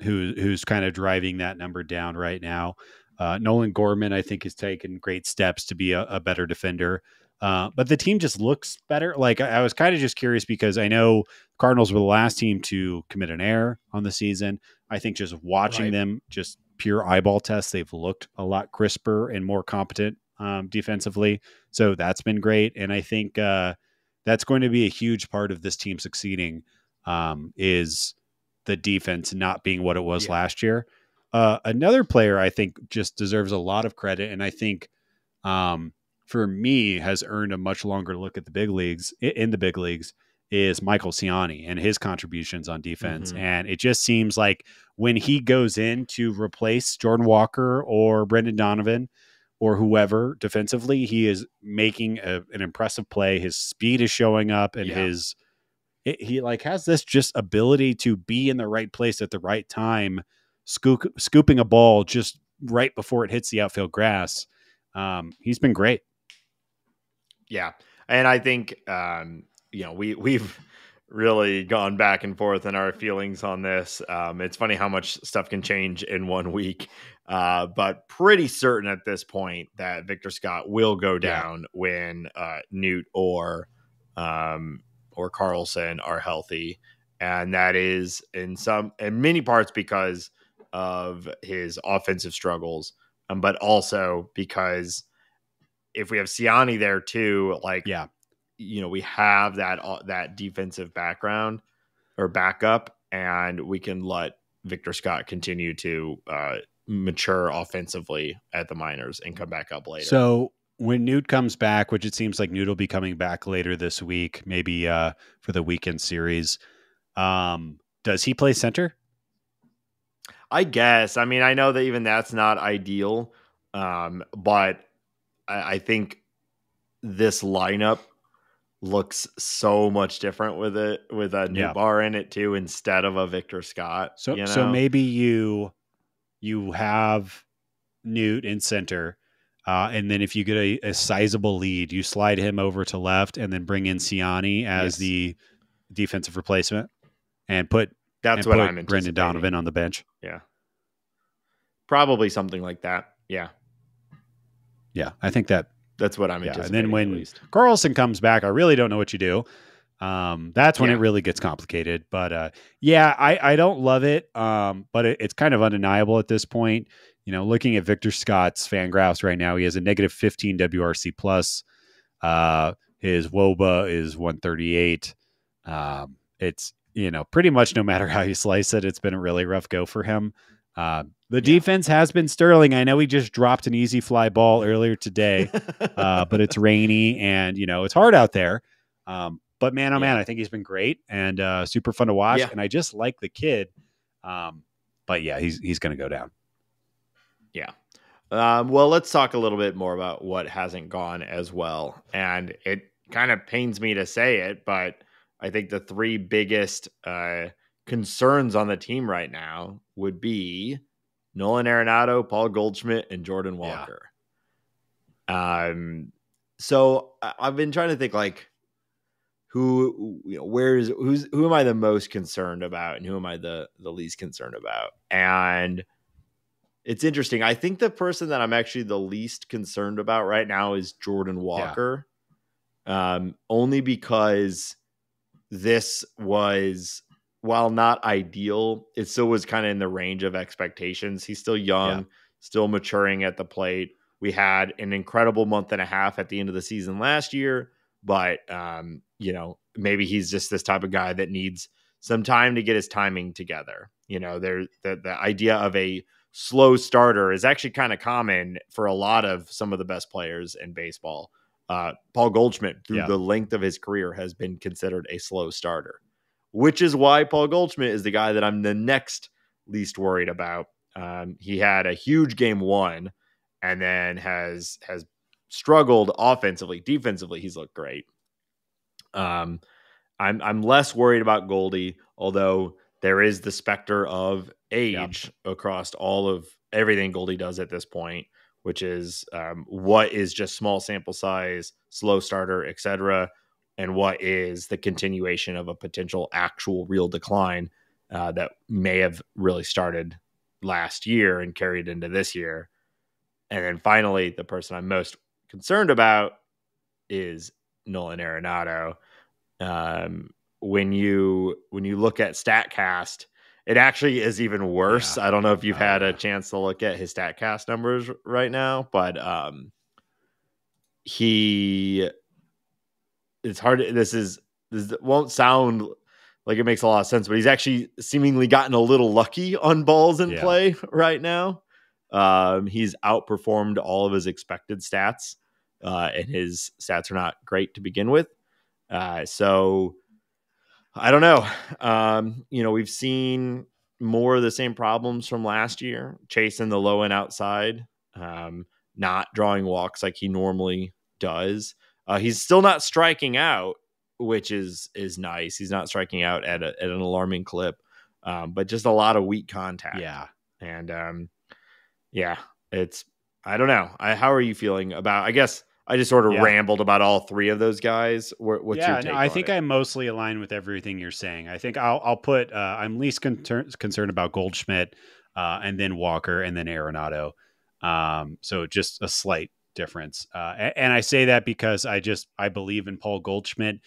who's kind of driving that number down right now. Nolan Gorman, I think, has taken great steps to be a better defender. But the team just looks better. Like, I was kind of just curious because I know Cardinals were the last team to commit an error on the season. I think just watching them, just pure eyeball tests, they've looked a lot crisper and more competent defensively. So that's been great. And I think that's going to be a huge part of this team succeeding, is the defense not being what it was last year. Another player I think just deserves a lot of credit, and I think for me has earned a much longer look at the big leagues, is Michael Ciani and his contributions on defense. Mm-hmm. And it just seems like when he goes in to replace Jordan Walker or Brendan Donovan or whoever defensively, he is making an impressive play. His speed is showing up, and he like has this just ability to be in the right place at the right time, scooping a ball just right before it hits the outfield grass. He's been great. Yeah. And I think, we've really gone back and forth in our feelings on this. It's funny how much stuff can change in 1 week, but pretty certain at this point that Victor Scott will go down when Newt or Carlson are healthy. And that is in many parts because of his offensive struggles, but also because if we have Ciani there too, we have that defensive background or backup, and we can let Victor Scott continue to mature offensively at the minors and come back up later. So when Newt comes back, which it seems like Newt will be coming back later this week, maybe for the weekend series, does he play center? I guess. I mean, I know that even that's not ideal, but I think this lineup looks so much different with a new bar in it too, instead of a Victor Scott. So maybe you have Newt in center, and then if you get a sizable lead, you slide him over to left, and then bring in Ciani as the defensive replacement, and put I'm Brendan Donovan on the bench. Yeah, probably something like that. Yeah, I think that's what I'm anticipating. And then when Carlson comes back, I really don't know what you do. That's when it really gets complicated. But I don't love it. But it's kind of undeniable at this point. Looking at Victor Scott's Fangraphs right now, he has a negative 15 WRC plus. His WOBA is 138. It's pretty much no matter how you slice it, it's been a really rough go for him. The defense has been sterling. I know he just dropped an easy fly ball earlier today, but it's rainy and it's hard out there. But man, I think he's been great and super fun to watch. And I just like the kid. But he's going to go down. Yeah. Well, let's talk a little bit more about what hasn't gone as well. And it kind of pains me to say it, but I think the three biggest concerns on the team right now would be Nolan Arenado, Paul Goldschmidt, and Jordan Walker. So I've been trying to think who am I the most concerned about and who am I the least concerned about? And it's interesting. I think the person that I'm actually the least concerned about right now is Jordan Walker. Only because this was, while not ideal, it still was kind of in the range of expectations. He's still young, still maturing at the plate. We had an incredible month and a half at the end of the season last year, but maybe he's just this type of guy that needs some time to get his timing together. The idea of a slow starter is actually kind of common for a lot of some of the best players in baseball. Paul Goldschmidt, through the length of his career, has been considered a slow starter, which is why Paul Goldschmidt is the guy that I'm the next least worried about. He had a huge game one, and then has struggled offensively. Defensively, he's looked great. I'm less worried about Goldie, although there is the specter of age across all of everything Goldie does at this point, which is what is just small sample size, slow starter, etc., and what is the continuation of a potential actual real decline that may have really started last year and carried into this year. And then finally, the person I'm most concerned about is Nolan Arenado. When you look at StatCast, it actually is even worse. I don't know if you've had a chance to look at his StatCast numbers right now, but it's hard. This won't sound like it makes a lot of sense, but he's actually seemingly gotten a little lucky on balls in play right now. He's outperformed all of his expected stats, and his stats are not great to begin with. So I don't know. We've seen more of the same problems from last year, chasing the low and outside, not drawing walks like he normally does. He's still not striking out, which is nice. He's not striking out at an alarming clip, but just a lot of weak contact. Yeah. And I don't know. How are you feeling about, I guess I just sort of rambled about all three of those guys. What's your take on I think it? I mostly align with everything you're saying. I think I'll put, I'm least concerned about Goldschmidt, and then Walker, and then Arenado. So just a slight difference. And I say that because I believe in Paul Goldschmidt.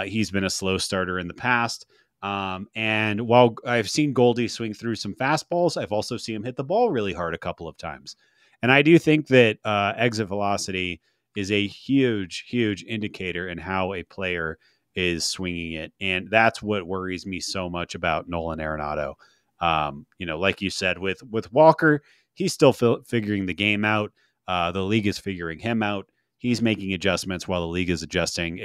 He's been a slow starter in the past. And while I've seen Goldie swing through some fastballs, I've also seen him hit the ball really hard a couple of times. And I do think that exit velocity is a huge, huge indicator in how a player is swinging it. And that's what worries me so much about Nolan Arenado. Like you said, with Walker, he's still figuring the game out. The league is figuring him out. He's making adjustments while the league is adjusting.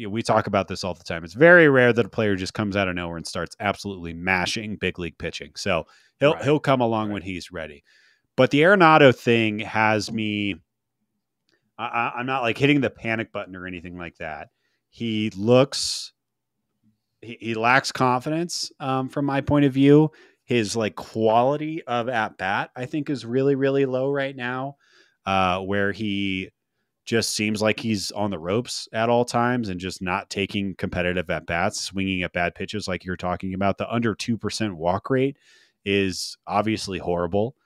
We talk about this all the time. It's very rare that a player just comes out of nowhere and starts absolutely mashing big league pitching. So he'll come along when he's ready. But the Arenado thing has me. I'm not like hitting the panic button or anything like that. He lacks confidence from my point of view. His like quality of at bat, I think, is really, really low right now, where he just seems like he's on the ropes at all times and just not taking competitive at bats, swinging at bad pitches like you're talking about. The under 2% walk rate is obviously horrible.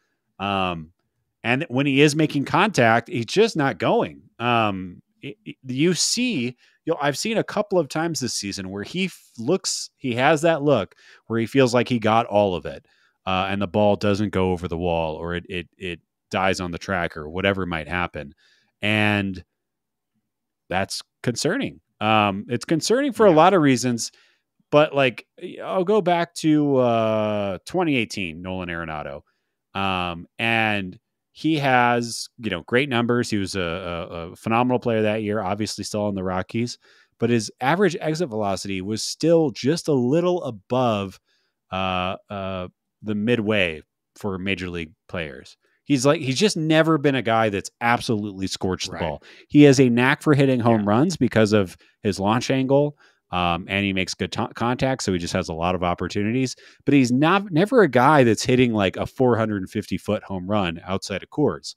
And when he is making contact, he's just not going. I've seen a couple of times this season where he has that look where he feels like he got all of it, and the ball doesn't go over the wall, or it dies on the track, or whatever might happen. And that's concerning. It's concerning for a lot of reasons, but like, I'll go back to 2018, Nolan Arenado. And he has, great numbers. He was a phenomenal player that year, obviously still on the Rockies, but his average exit velocity was still just a little above the midway for major league players. He's just never been a guy that's absolutely scorched the ball. He has a knack for hitting home runs because of his launch angle. And he makes good contact, so he just has a lot of opportunities. But he's never a guy that's hitting like a 450-foot home run outside of Coors.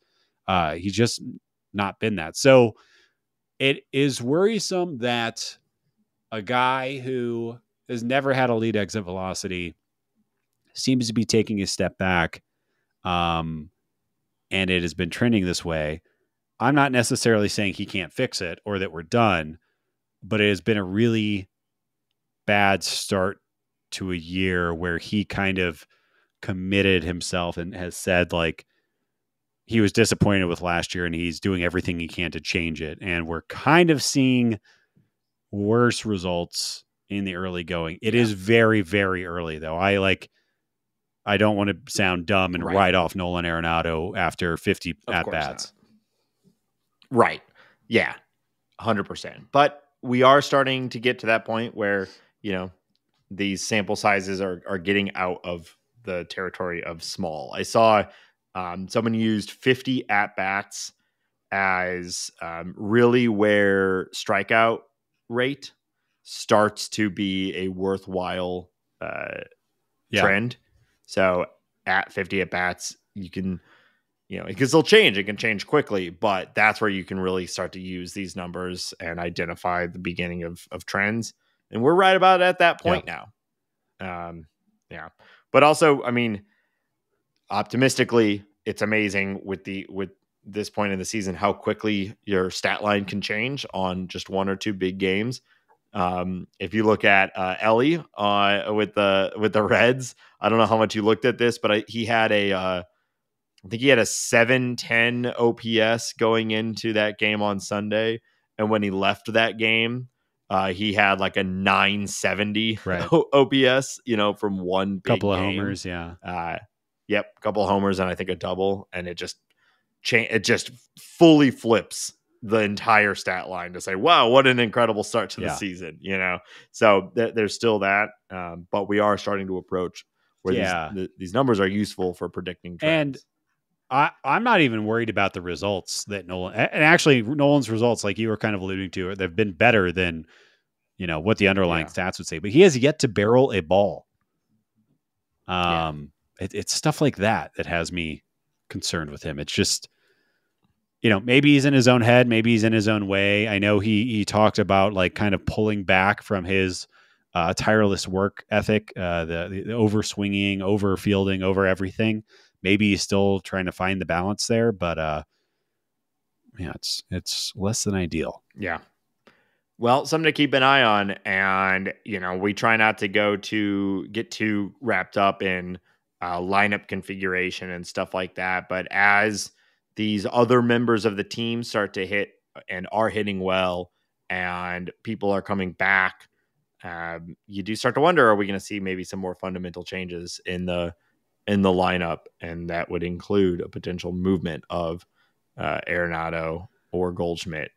He's just not been that. So it is worrisome that a guy who has never had a lead exit velocity seems to be taking a step back, and it has been trending this way. I'm not necessarily saying he can't fix it or that we're done, but it has been a really bad start to a year where he kind of committed himself and has said like he was disappointed with last year and he's doing everything he can to change it. And we're kind of seeing worse results in the early going. It is very, very early though. I don't want to sound dumb and write off Nolan Arenado after 50 at-bats. Right. Yeah. 100%. But we are starting to get to that point where, these sample sizes are getting out of the territory of small. I saw Someone used 50 at-bats as really where strikeout rate starts to be a worthwhile trend. So at 50 at-bats, you can, because they'll change. It can change quickly, but that's where you can really start to use these numbers and identify the beginning of trends. And we're right about at that point now. But also, I mean, optimistically, it's amazing with this point in the season how quickly your stat line can change on just one or two big games. If you look at Ellie with the Reds, I don't know how much you looked at this, but he had I think he had a 710 OPS going into that game on Sunday, and when he left that game, he had like a 970 OPS, from one big couple of game. Homers, couple of homers and I think a double, and it just fully flips the entire stat line to say, wow, what an incredible start to the season, So there's still that, but we are starting to approach where these numbers are useful for predicting trends. And I'm not even worried about the results that Nolan, and actually Nolan's results, like you were kind of alluding to, they've been better than, what the underlying stats would say, but he has yet to barrel a ball. It's stuff like that has me concerned with him. It's just, maybe he's in his own head, maybe he's in his own way. I know he talked about like kind of pulling back from his tireless work ethic, the over swinging, over fielding, over everything. Maybe he's still trying to find the balance there, but it's less than ideal. Yeah. Well, something to keep an eye on, and we try not to get too wrapped up in lineup configuration and stuff like that. But as these other members of the team start to hit and are hitting well, and people are coming back, you do start to wonder: are we going to see maybe some more fundamental changes in the lineup? And that would include a potential movement of Arenado or Goldschmidt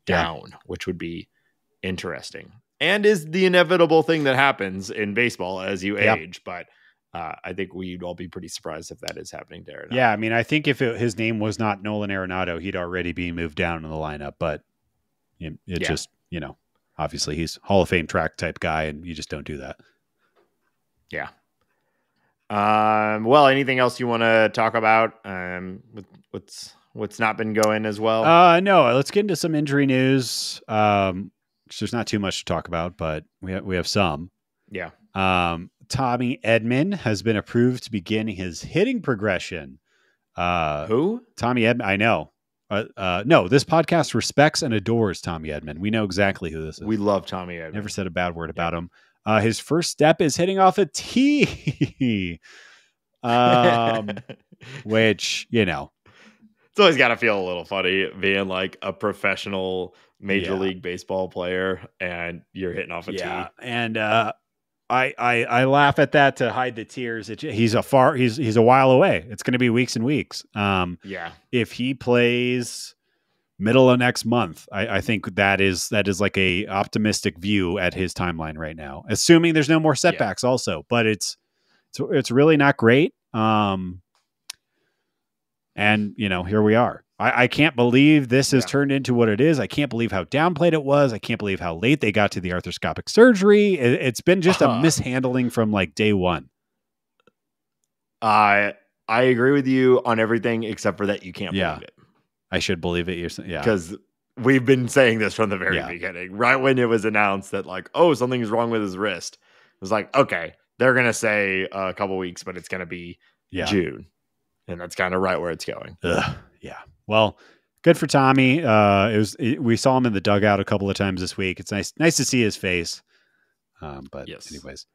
down, which would be interesting, and is the inevitable thing that happens in baseball as you age. But I think we'd all be pretty surprised if that is happening to Arenado. Yeah, I mean, I think if his name was not Nolan Arenado, he'd already be moved down in the lineup. But just, obviously he's Hall of Fame track type guy, and you just don't do that. Yeah. Well, anything else you want to talk about? With what's not been going as well? No, let's get into some injury news. There's not too much to talk about, but we have some. Yeah. Tommy Edman has been approved to begin his hitting progression. Who? Tommy Edman. I know. No, this podcast respects and adores Tommy Edman. We know exactly who this is. We love Tommy Edman. Never said a bad word about him. His first step is hitting off a tee, which, it's always got to feel a little funny being like a professional Major League Baseball player and you're hitting off a tee. And I laugh at that to hide the tears. He's a while away. It's going to be weeks and weeks. If he plays middle of next month, I think that is like a optimistic view at his timeline right now, assuming there's no more setbacks also, but it's really not great. And here we are. I can't believe this has turned into what it is. I can't believe how downplayed it was. I can't believe how late they got to the arthroscopic surgery. It's been just a mishandling from like day one. I agree with you on everything except for that you can't believe it. I should believe it. Because we've been saying this from the very beginning, right when it was announced that like, oh, something's wrong with his wrist. It was like, okay, they're going to say a couple weeks, but it's going to be June. And that's kind of right where it's going. Yeah. Well, good for Tommy. We saw him in the dugout a couple of times this week. It's nice to see his face. Anyways,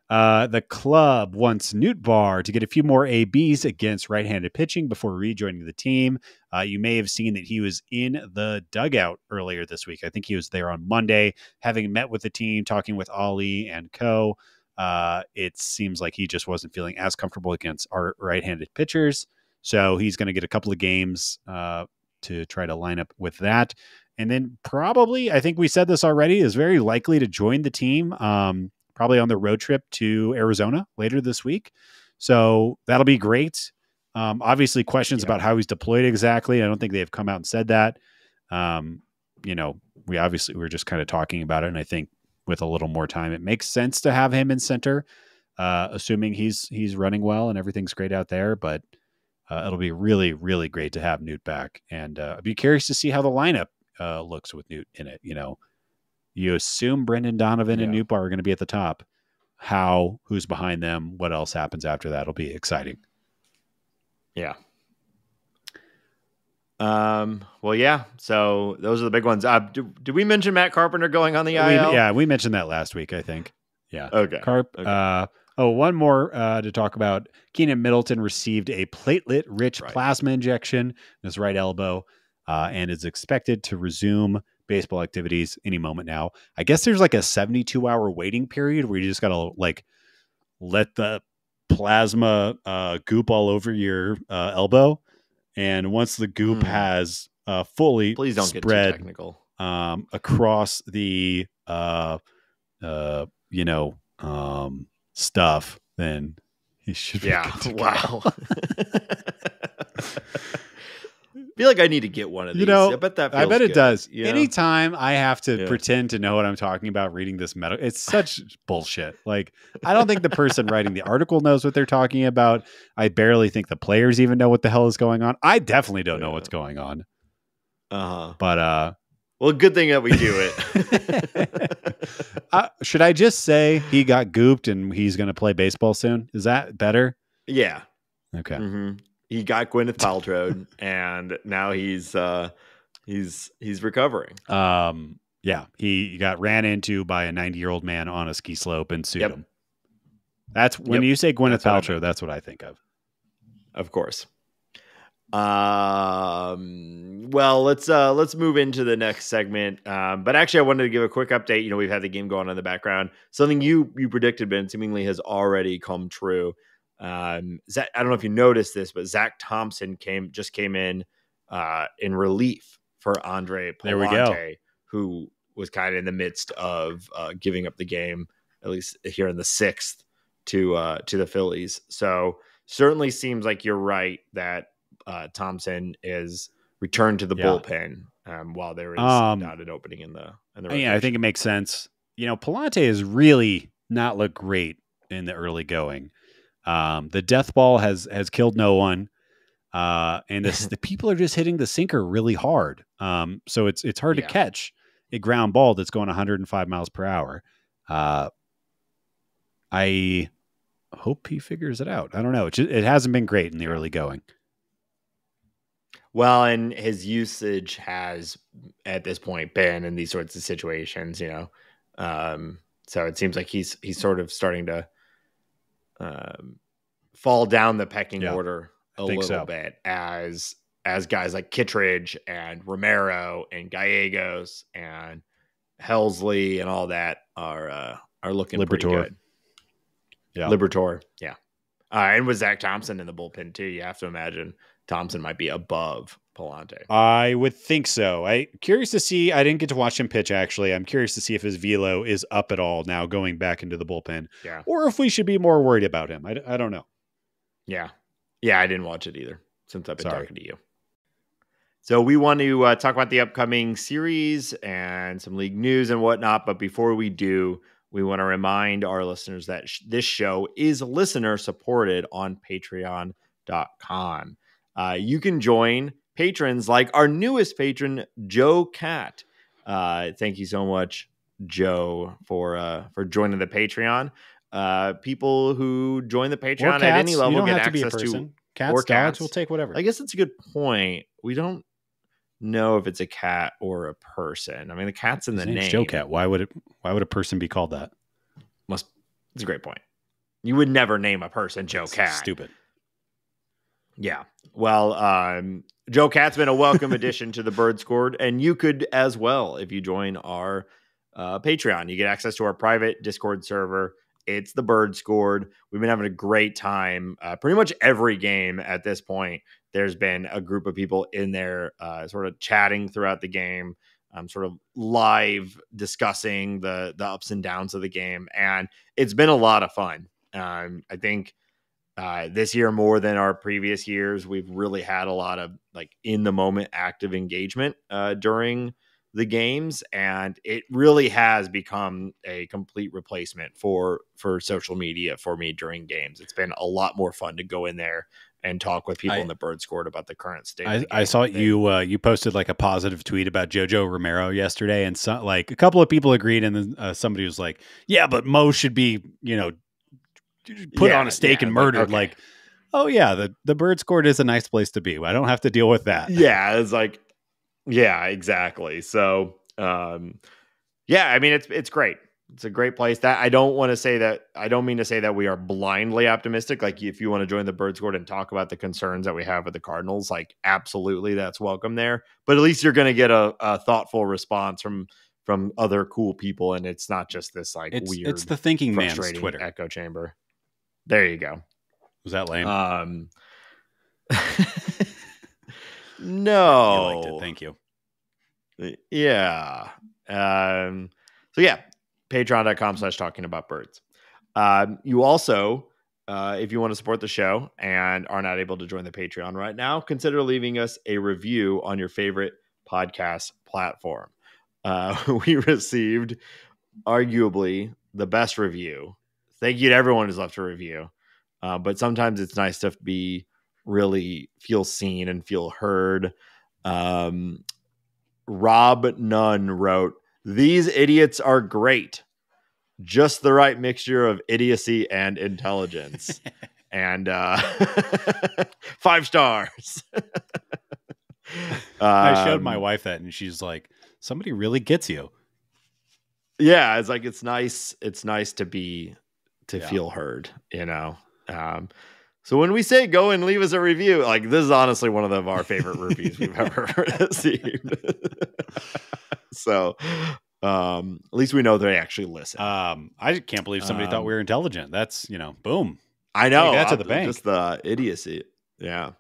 the club wants Nootbaar to get a few more ABs against right-handed pitching before rejoining the team. You may have seen that he was in the dugout earlier this week. I think he was there on Monday, having met with the team, talking with Ollie and co. It seems like he just wasn't feeling as comfortable against our right-handed pitchers. So he's going to get a couple of games to try to line up with that. And then probably, I think we said this already, is very likely to join the team, probably on the road trip to Arizona later this week. So that'll be great. Obviously, questions about how he's deployed exactly. I don't think they've come out and said that. We're just kind of talking about it, and I think with a little more time, it makes sense to have him in center, assuming he's running well and everything's great out there. But it'll be really, really great to have Newt back, and I'd be curious to see how the lineup looks with Newt in it. You assume Brendan Donovan and Newt are going to be at the top. Who's behind them? What else happens after that? It'll be exciting. Yeah. Well, yeah. So those are the big ones. Did we mention Matt Carpenter going on the IL? We mentioned that last week, I think. Yeah. Okay. Okay. One more to talk about. Keenan Middleton received a platelet-rich plasma injection in his right elbow, and is expected to resume baseball activities any moment now. I guess there's like a 72-hour waiting period where you just gotta let the plasma goop all over your elbow, and once the goop has fully please don't spread get too technical across the stuff, then he should be good to wow. I feel like I need to get one of these. I bet that feels it good, does. Anytime I have to pretend to know what I'm talking about reading this it's such bullshit. Like, I don't think the person writing the article knows what they're talking about. I barely think the players even know what the hell is going on. I definitely don't know what's going on. But well, good thing that we do it. Should I just say he got gooped and he's going to play baseball soon? Is that better? Yeah. Okay. Mm-hmm. He got Gwyneth Paltrow, and now he's recovering. Yeah, he got ran into by a 90-year-old man on a ski slope and sued him. That's when you say Gwyneth Paltrow, that's what I think of. Of course. Well, let's move into the next segment. But actually, I wanted to give a quick update. We've had the game going on in the background. Something you predicted, Ben, seemingly has already come true. Zach, I don't know if you noticed this, but Zach Thompson came in relief for Andre Palante, there we go, who was kind of in the midst of giving up the game, at least here in the sixth, to the Phillies. So certainly seems like you're right that Thompson is returned to the bullpen while there is not an opening in the rotation. I think it makes sense. Palante has really not looked great in the early going. The death ball has killed no one. And the people are just hitting the sinker really hard. So it's hard to catch a ground ball that's going 105 miles per hour. I hope he figures it out. I don't know. It hasn't been great in the early going. Well, and his usage has at this point been in these sorts of situations, So it seems like he's sort of starting to fall down the pecking order a little bit as guys like Kittredge and Romero and Gallegos and Helsley and all that are looking pretty good. Yeah. Liberatore. Yeah. And with Zach Thompson in the bullpen too, you have to imagine Thompson might be above Palante. I would think so. I'm curious to see. I didn't get to watch him pitch, actually. I'm curious to see if his velo is up at all now going back into the bullpen. Yeah. Or if we should be more worried about him. I don't know. Yeah. Yeah, I didn't watch it either since I've been talking to you. So we want to talk about the upcoming series and some league news and whatnot. But before we do, we want to remind our listeners that this show is listener supported on patreon.com. You can join patrons like our newest patron, Joe Cat. Thank you so much, Joe, for joining the Patreon. People who join the Patreon at any level get access to cats, dogs. We'll take whatever. I guess that's a good point. We don't know if it's a cat or a person. I mean, the cat's in the name. Joe Cat. Why would a person be called that? It's a great point. You would never name a person Joe Cat. Stupid. Yeah. Well, Joe Cat's been a welcome addition to the Bird Scored, and you could as well if you join our Patreon. You get access to our private Discord server. It's the Bird Scored. We've been having a great time. Pretty much every game at this point, there's been a group of people in there sort of chatting throughout the game, sort of live discussing the ups and downs of the game. And it's been a lot of fun. I think This year, more than our previous years, we've really had a lot of like in the moment active engagement during the games, and it really has become a complete replacement for social media for me during games. It's been a lot more fun to go in there and talk with people in the Bird Squad about the current state of the game. I saw you posted like a positive tweet about Jojo Romero yesterday, and so, like a couple of people agreed, and then somebody was like, yeah, but Mo should be, put on a stake and murdered. Okay. Like, oh yeah, the Bird Squad is a nice place to be. I don't have to deal with that. Yeah, it's like, yeah, exactly. So, yeah, I mean, it's great. It's a great place. That I don't mean to say that we are blindly optimistic. Like, if you want to join the Bird Squad and talk about the concerns that we have with the Cardinals, like, absolutely, that's welcome there. But at least you're going to get a thoughtful response from other cool people, and it's not just this like weird. It's the thinking man's Twitter echo chamber. There you go. Was that lame? No, you liked it. Thank you. Yeah. So yeah, patreon.com/talking about birds. You also, if you want to support the show and are not able to join the Patreon right now, consider leaving us a review on your favorite podcast platform. We received arguably the best review. Thank you to everyone who's left a review. But sometimes it's nice to really feel seen and feel heard. Rob Nunn wrote, "These idiots are great. Just the right mixture of idiocy and intelligence." And 5 stars. I showed my wife that, and she's like, somebody really gets you. Yeah, it's like, it's nice. It's nice to feel heard, So when we say go and leave us a review, like, this is honestly one of our favorite reviews we've ever received. So at least we know they actually listen. I can't believe somebody thought we were intelligent. That's, boom. I know. Take that to the bank. Just the idiocy. Yeah.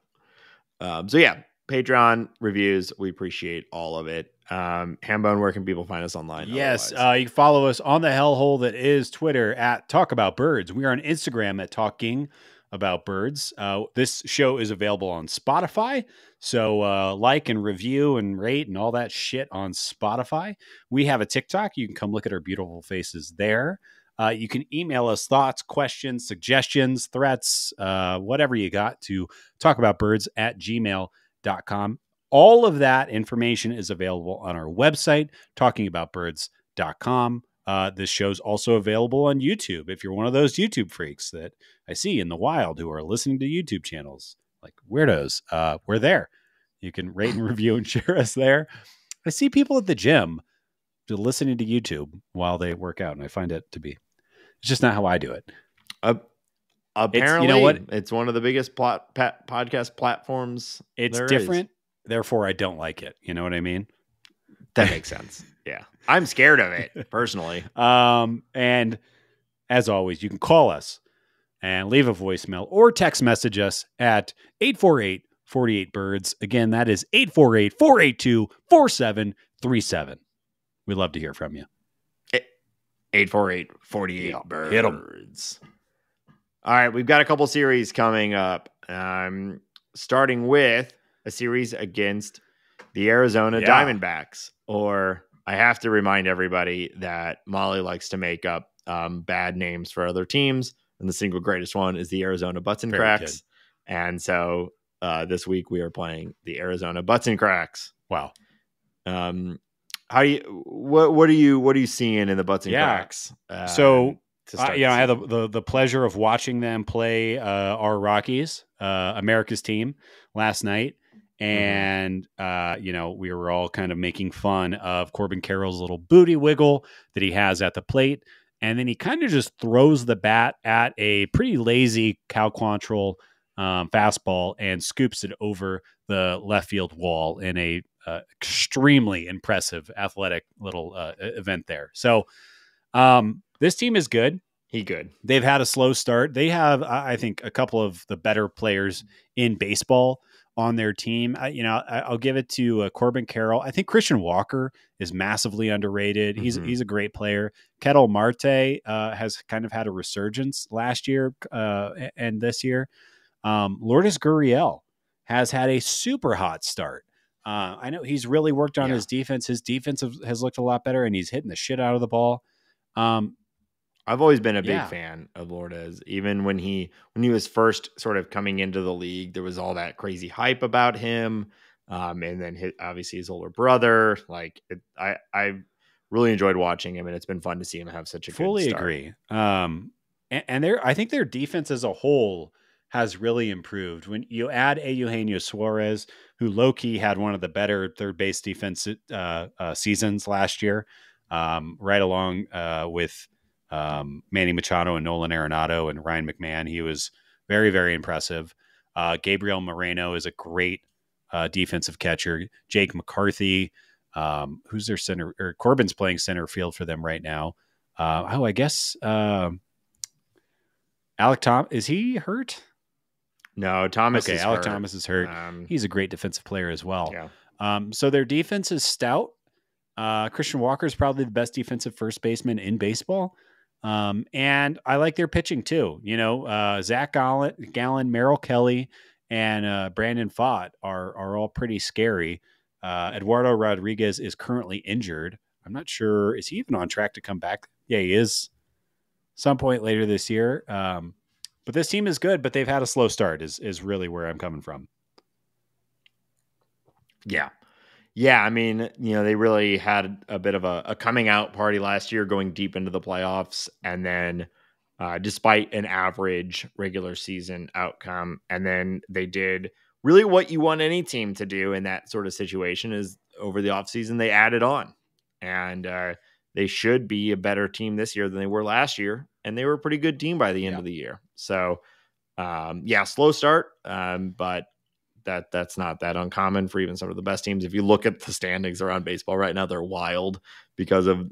So yeah, Patreon reviews. We appreciate all of it. Hambone, where can people find us online? Yes. You can follow us on the hellhole that is Twitter at Talk About Birds. We are on Instagram at Talking About Birds. This show is available on Spotify. So like and review and rate and all that shit on Spotify. We have a TikTok. You can come look at our beautiful faces there. You can email us thoughts, questions, suggestions, threats, whatever you got to talkaboutbirds@gmail.com. All of that information is available on our website, talkingaboutbirds.com. This show's also available on YouTube. If you're one of those YouTube freaks that I see in the wild who are listening to YouTube channels like weirdos, we're there. You can rate and review and share us there. I see people at the gym listening to YouTube while they work out, and I find it to be, it's just not how I do it. Apparently, it's one of the biggest podcast platforms. It's different. Therefore, I don't like it. You know what I mean? That makes sense. Yeah. I'm scared of it personally. And as always, you can call us and leave a voicemail or text message us at 848-48-BIRDS. Again, that is 848-482-4737. We'd love to hear from you. 848-48-BIRDS. Hit 'em. All right. We've got a couple series coming up. Starting with a series against the Arizona Diamondbacks. Or I have to remind everybody that Molly likes to make up bad names for other teams. And the single greatest one is the Arizona Butts and Cracks. And so this week we are playing the Arizona Butts and Cracks. Wow. What are you seeing in the Butts and Cracks? I had the pleasure of watching them play our Rockies, America's team, last night. And, we were all kind of making fun of Corbin Carroll's little booty wiggle that he has at the plate. And then he kind of just throws the bat at a pretty lazy Cal Quantrill fastball and scoops it over the left field wall in a extremely impressive athletic little event there. So this team is good. They've had a slow start. They have, I think, a couple of the better players in baseball on their team. I'll give it to Corbin Carroll. I think Christian Walker is massively underrated. He's a great player. Kettle Marte has kind of had a resurgence last year and this year. Lourdes Gurriel has had a super hot start. I know he's really worked on his defense. His defense has looked a lot better, and he's hitting the shit out of the ball. I've always been a big fan of Lourdes. Even when he was first sort of coming into the league, there was all that crazy hype about him. And then obviously his older brother. I really enjoyed watching him, and it's been fun to see him have such a good start. Fully agree. And I think their defense as a whole has really improved. When you add Eugenio Suarez, who low-key had one of the better third base defense seasons last year, right along with Manny Machado and Nolan Arenado and Ryan McMahon. He was very, very impressive. Gabriel Moreno is a great defensive catcher. Jake McCarthy, who's their center, or Corbin's playing center field for them right now. I guess Alec Tom, is he hurt? No, Thomas. Okay, Alec Thomas is hurt. He's a great defensive player as well. Yeah. So their defense is stout. Christian Walker is probably the best defensive first baseman in baseball. And I like their pitching too. Zach Gallen, Merrill Kelly, and Brandon Pfaadt are all pretty scary. Eduardo Rodriguez is currently injured. I'm not sure. Is he even on track to come back? Yeah, he is. Some point later this year. But this team is good, but they've had a slow start is really where I'm coming from. Yeah. Yeah. I mean, they really had a bit of a coming out party last year, going deep into the playoffs. And then despite an average regular season outcome, and then they did really what you want any team to do in that sort of situation is over the offseason, they added on. And they should be a better team this year than they were last year. And they were a pretty good team by the end of the year. So, slow start, but that's not that uncommon for even some of the best teams. If you look at the standings around baseball right now, they're wild because of,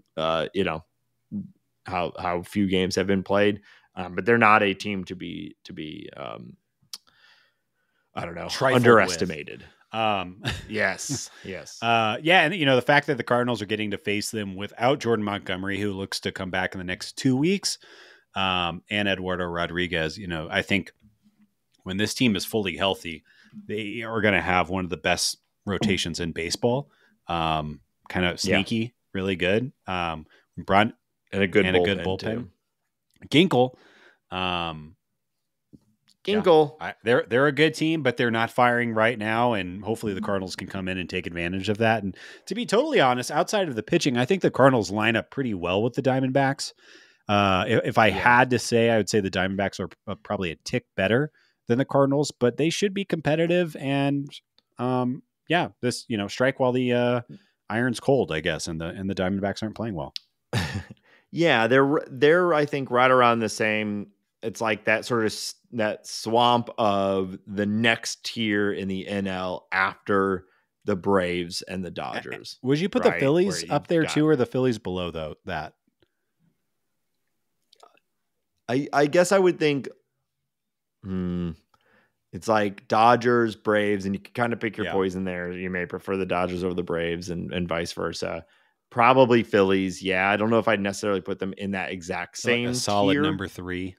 how few games have been played. But they're not a team to be I don't know, underestimated. Yes. And the fact that the Cardinals are getting to face them without Jordan Montgomery, who looks to come back in the next 2 weeks, and Eduardo Rodriguez, I think when this team is fully healthy, they are going to have one of the best rotations in baseball. Kind of sneaky, really good. And a good bullpen. Ginkle. They're a good team, but they're not firing right now, and hopefully the Cardinals can come in and take advantage of that. And to be totally honest, outside of the pitching, I think the Cardinals line up pretty well with the Diamondbacks. If I had to say, I would say the Diamondbacks are probably a tick better than the Cardinals, but they should be competitive. And this strike while the iron's cold, I guess, and the Diamondbacks aren't playing well. Yeah, they're I think right around the same. It's like that sort of that swamp of the next tier in the NL after the Braves and the Dodgers. Would you put the Phillies up there too, or the Phillies below that? I guess I would think it's like Dodgers, Braves, and you can kind of pick your poison there. You may prefer the Dodgers over the Braves and vice versa. Probably Phillies. Yeah, I don't know if I'd necessarily put them in that exact same like a solid tier. number 3.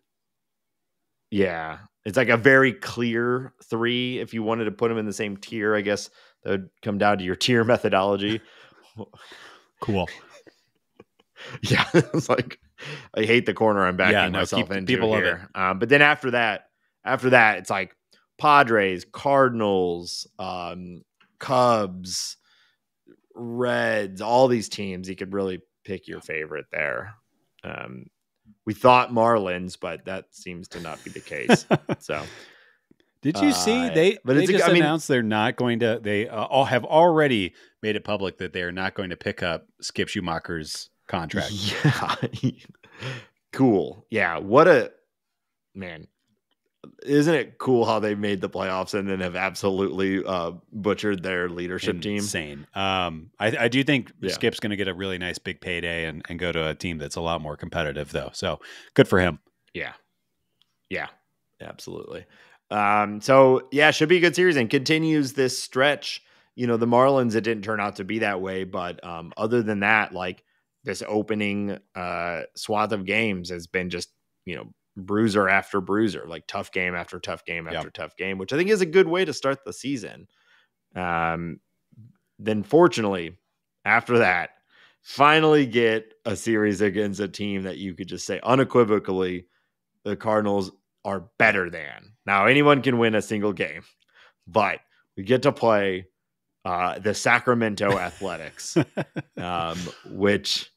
Yeah, it's like a very clear 3. If you wanted to put them in the same tier, I guess that would come down to your tier methodology. Cool. Yeah, it's like I hate the corner I'm backing myself into people here. But then after that, it's like Padres, Cardinals, Cubs, Reds, all these teams. You could really pick your favorite there. We thought Marlins, but that seems to not be the case. So, did you see they just announced they're not going to? They all have already made it public that they are not going to pick up Skip Schumacher's contract. Yeah, cool. Yeah, what a man! Isn't it cool how they made the playoffs and then have absolutely butchered their leadership team? Insane. I do think Skip's going to get a really nice big payday and go to a team that's a lot more competitive, though. So good for him. Yeah, absolutely. So yeah, should be a good series and continues this stretch. The Marlins, it didn't turn out to be that way, but other than that, like this opening swath of games has been just, bruiser after bruiser, like tough game after tough game after tough game, which I think is a good way to start the season. Then fortunately, after that, finally get a series against a team that you could just say unequivocally the Cardinals are better than. Now, anyone can win a single game, but we get to play the Sacramento Athletics, which,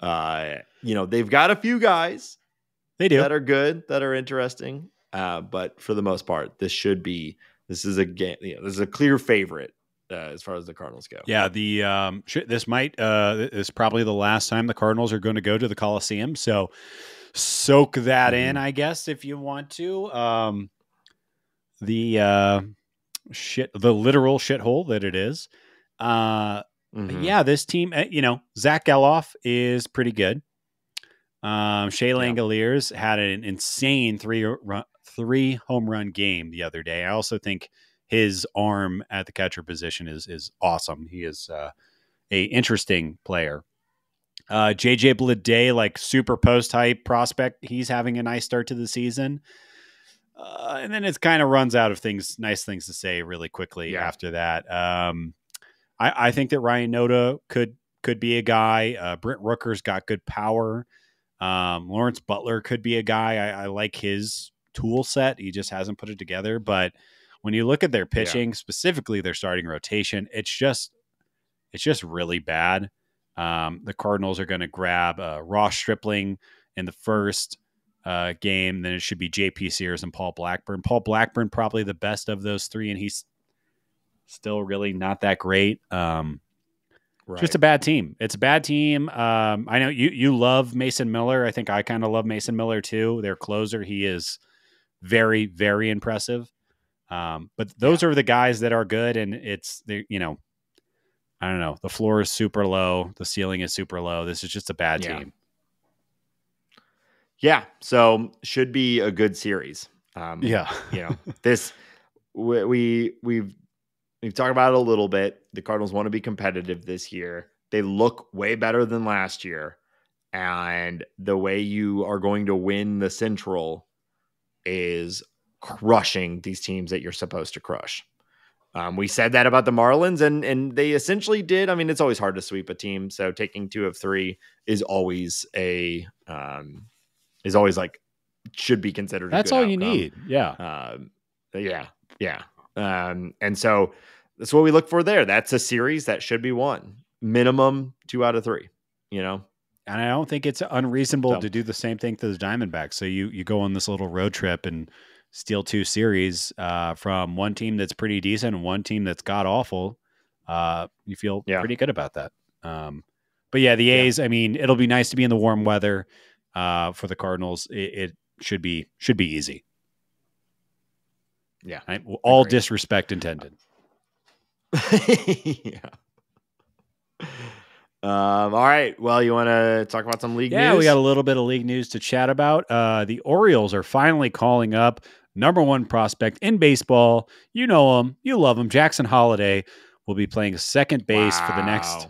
they've got a few guys that are good, that are interesting. But for the most part, this is a game. This is a clear favorite as far as the Cardinals go. Yeah. This is probably the last time the Cardinals are going to go to the Coliseum. So soak that in, I guess, if you want to. The literal shithole that it is. Yeah, this team, Zach Geloff is pretty good. Shea Langoliers had an insane three home run game the other day. I also think his arm at the catcher position is awesome. He is a interesting player. JJ Bleday, like super post hype prospect. He's having a nice start to the season. And then it kind of runs out of nice things to say really quickly after that. I think that Ryan Noda could be a guy. Brent Rooker's got good power. Lawrence Butler could be a guy. I like his tool set. He just hasn't put it together. But when you look at their pitching, specifically their starting rotation, it's just really bad. The Cardinals are going to grab Ross Stripling in the first game. Then it should be JP Sears and Paul Blackburn. Paul Blackburn, probably the best of those three, and he's still really not that great. Just a bad team. It's a bad team. I know you love Mason Miller. I think I kind of love Mason Miller too. Their closer, he is very, very impressive. But those are the guys that are good, and I don't know. The floor is super low. The ceiling is super low. This is just a bad team. Yeah. So should be a good series. This we've talked about it a little bit. The Cardinals want to be competitive this year. They look way better than last year. And the way you are going to win the Central is crushing these teams that you're supposed to crush. We said that about the Marlins, and they essentially did. I mean, it's always hard to sweep a team, so taking 2 of 3 is always like should be considered. That's a good all outcome. you need. Yeah. And so that's what we look for there. That's a series that should be won, minimum 2 out of 3. And I don't think it's unreasonable to do the same thing to the Diamondbacks. So you go on this little road trip and steal 2 series from one team that's pretty decent and one team that's god awful. You feel pretty good about that. But yeah, the A's, I mean, it'll be nice to be in the warm weather for the Cardinals. It should be easy. Yeah. All disrespect intended. All right. Well, you want to talk about some league news? Yeah, we got a little bit of league news to chat about. The Orioles are finally calling up number 1 prospect in baseball. You know him. You love him. Jackson Holliday will be playing second base for the next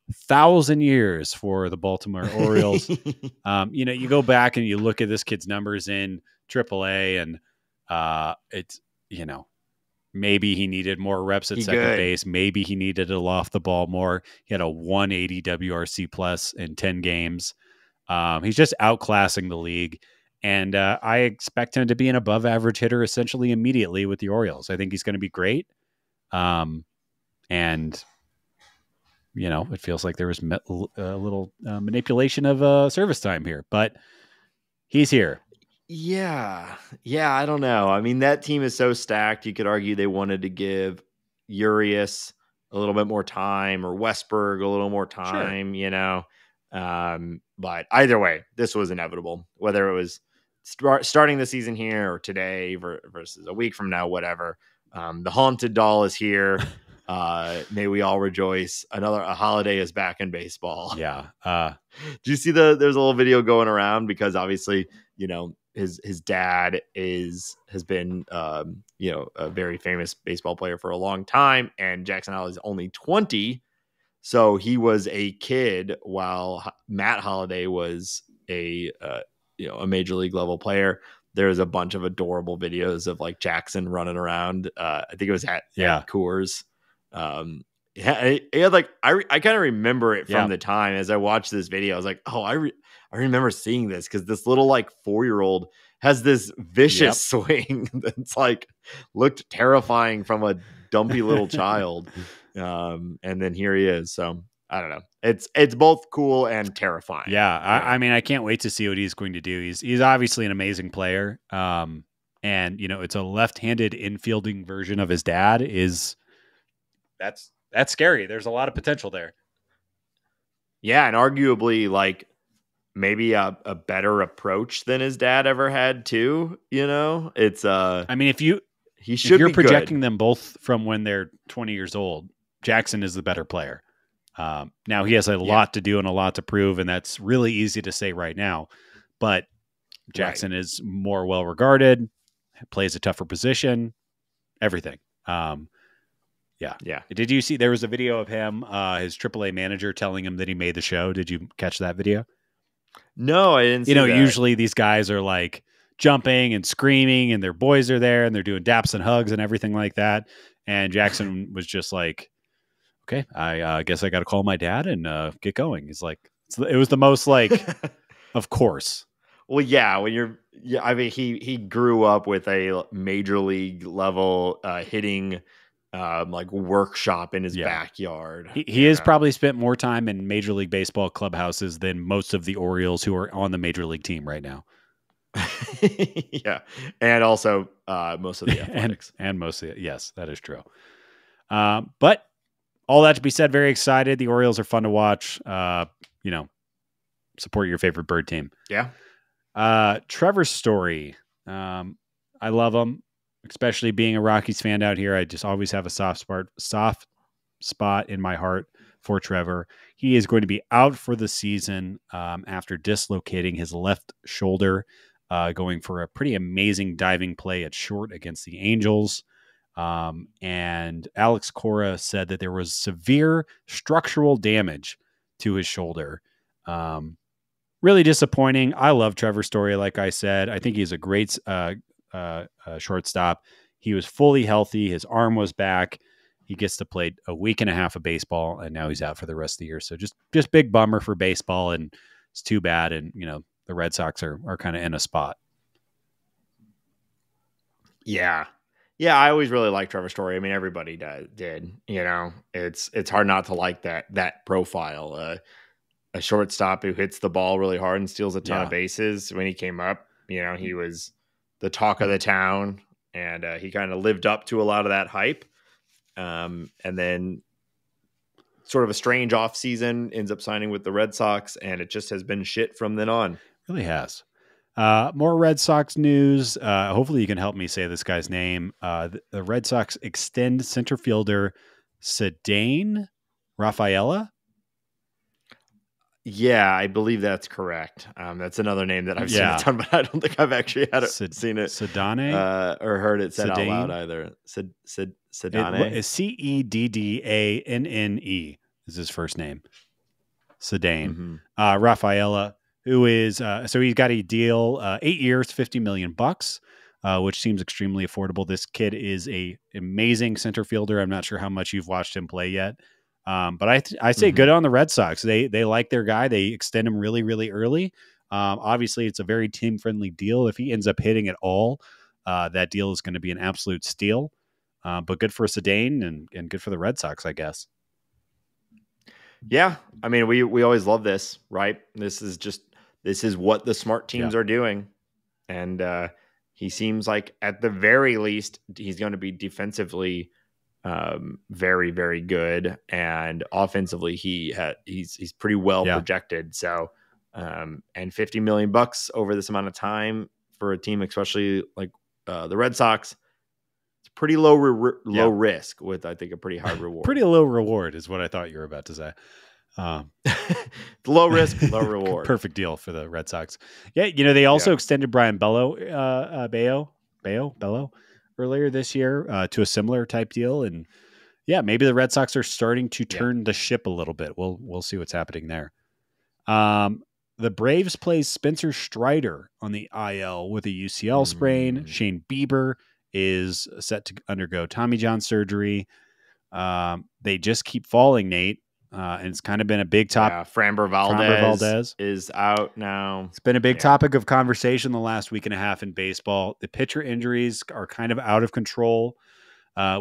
1,000 years for the Baltimore Orioles. You go back and you look at this kid's numbers in AAA, and it's, maybe he needed more reps at second base. Maybe he needed to loft the ball more. He had a 180 WRC plus in 10 games. He's just outclassing the league. And I expect him to be an above average hitter essentially immediately with the Orioles. I think he's going to be great. And it feels like there was a little manipulation of service time here, but he's here. Yeah, I don't know. I mean, that team is so stacked. You could argue they wanted to give Urias a little bit more time or Westberg a little more time, But either way, this was inevitable. Whether it was starting the season here or today versus a week from now, whatever. The haunted doll is here. May we all rejoice. A holiday is back in baseball. Yeah. Do you see there's a little video going around because obviously, his dad has been a very famous baseball player for a long time, and Jackson Holliday is only 20, so he was a kid while Matt Holliday was a major league level player. There's a bunch of adorable videos of like Jackson running around. I think it was at Coors. I kind of remember it from the time as I watched this video. I was like, oh, I remember seeing this because this little like 4-year-old has this vicious swing that's like looked terrifying from a dumpy little child. And then here he is. So I don't know. It's both cool and terrifying. Yeah. I mean, I can't wait to see what he's going to do. He's obviously an amazing player. And it's a left-handed infielding version of his dad. That's scary. There's a lot of potential there. Yeah, and arguably like maybe a better approach than his dad ever had too. It's I mean, if you're projecting them both from when they're 20 years old, Jackson is the better player. Now he has a lot to do and a lot to prove, and that's really easy to say right now. But Jackson is more well regarded, plays a tougher position, everything. Yeah. Did you see there was a video of him, his AAA manager telling him that he made the show? Did you catch that video? No, I didn't see that. Usually these guys are like jumping and screaming and their boys are there and they're doing daps and hugs and everything like that. And Jackson was just like, okay, I guess I got to call my dad and get going. He's like, it was the most like, of course. Well, yeah, he grew up with a major league level hitting like workshop in his backyard. He has probably spent more time in Major League Baseball clubhouses than most of the Orioles who are on the Major League team right now. Yeah. And also most of the Athletics. and most of it. Yes, that is true. But all that to be said, very excited. The Orioles are fun to watch. Support your favorite bird team. Yeah. Trevor's story. I love him. Especially being a Rockies fan out here, I just always have a soft spot in my heart for Trevor. He is going to be out for the season after dislocating his left shoulder, going for a pretty amazing diving play at short against the Angels. And Alex Cora said that there was severe structural damage to his shoulder. Really disappointing. I love Trevor's story. Like I said, I think he's a great shortstop. He was fully healthy. His arm was back. He gets to play a week and a half of baseball, and now he's out for the rest of the year. So just big bummer for baseball, and it's too bad. And the Red Sox are kind of in a spot. Yeah. I always really liked Trevor's story. I mean, everybody did. It's hard not to like that profile. A shortstop who hits the ball really hard and steals a ton of bases. When he came up, he was the talk of the town, and he kind of lived up to a lot of that hype. And then sort of a strange offseason, ends up signing with the Red Sox, and it just has been shit from then on. Really has. More Red Sox news. Hopefully you can help me say this guy's name. The Red Sox extend center fielder Ceddanne Rafaela. Yeah, I believe that's correct. That's another name that I've seen a ton, but I don't think I've actually seen it. Ceddanne? Or heard it said out loud either. Ceddanne? Ceddanne is his first name. Ceddanne. Mm-hmm. Rafaela, who is, so he's got a deal, 8 years, $50 million, which seems extremely affordable. This kid is a amazing center fielder. I'm not sure how much you've watched him play yet. But I say good on the Red Sox. They like their guy. They extend him really, really early. Obviously, it's a very team-friendly deal. If he ends up hitting at all, that deal is going to be an absolute steal. But good for Ceddanne and good for the Red Sox, I guess. Yeah. I mean, we always love this, right? This is what the smart teams are doing. And he seems like at the very least, he's going to be defensively very, very good, and offensively he's pretty well projected. So and $50 million over this amount of time for a team, especially like the Red Sox, it's pretty low risk with, I think, a pretty high reward. Pretty low reward is what I thought you were about to say. Low risk, low reward. Perfect deal for the Red Sox. Yeah, they also extended Brian Bello earlier this year to a similar type deal, and yeah, maybe the Red Sox are starting to turn the ship a little bit. We'll see what's happening there. The Braves plays Spencer Strider on the IL with a UCL sprain. Shane Bieber is set to undergo Tommy John surgery. They just keep falling, Nate. And it's kind of been a big topic. Yeah, Framber Valdez is out now. It's been a big topic of conversation the last week and a half in baseball. The pitcher injuries are kind of out of control.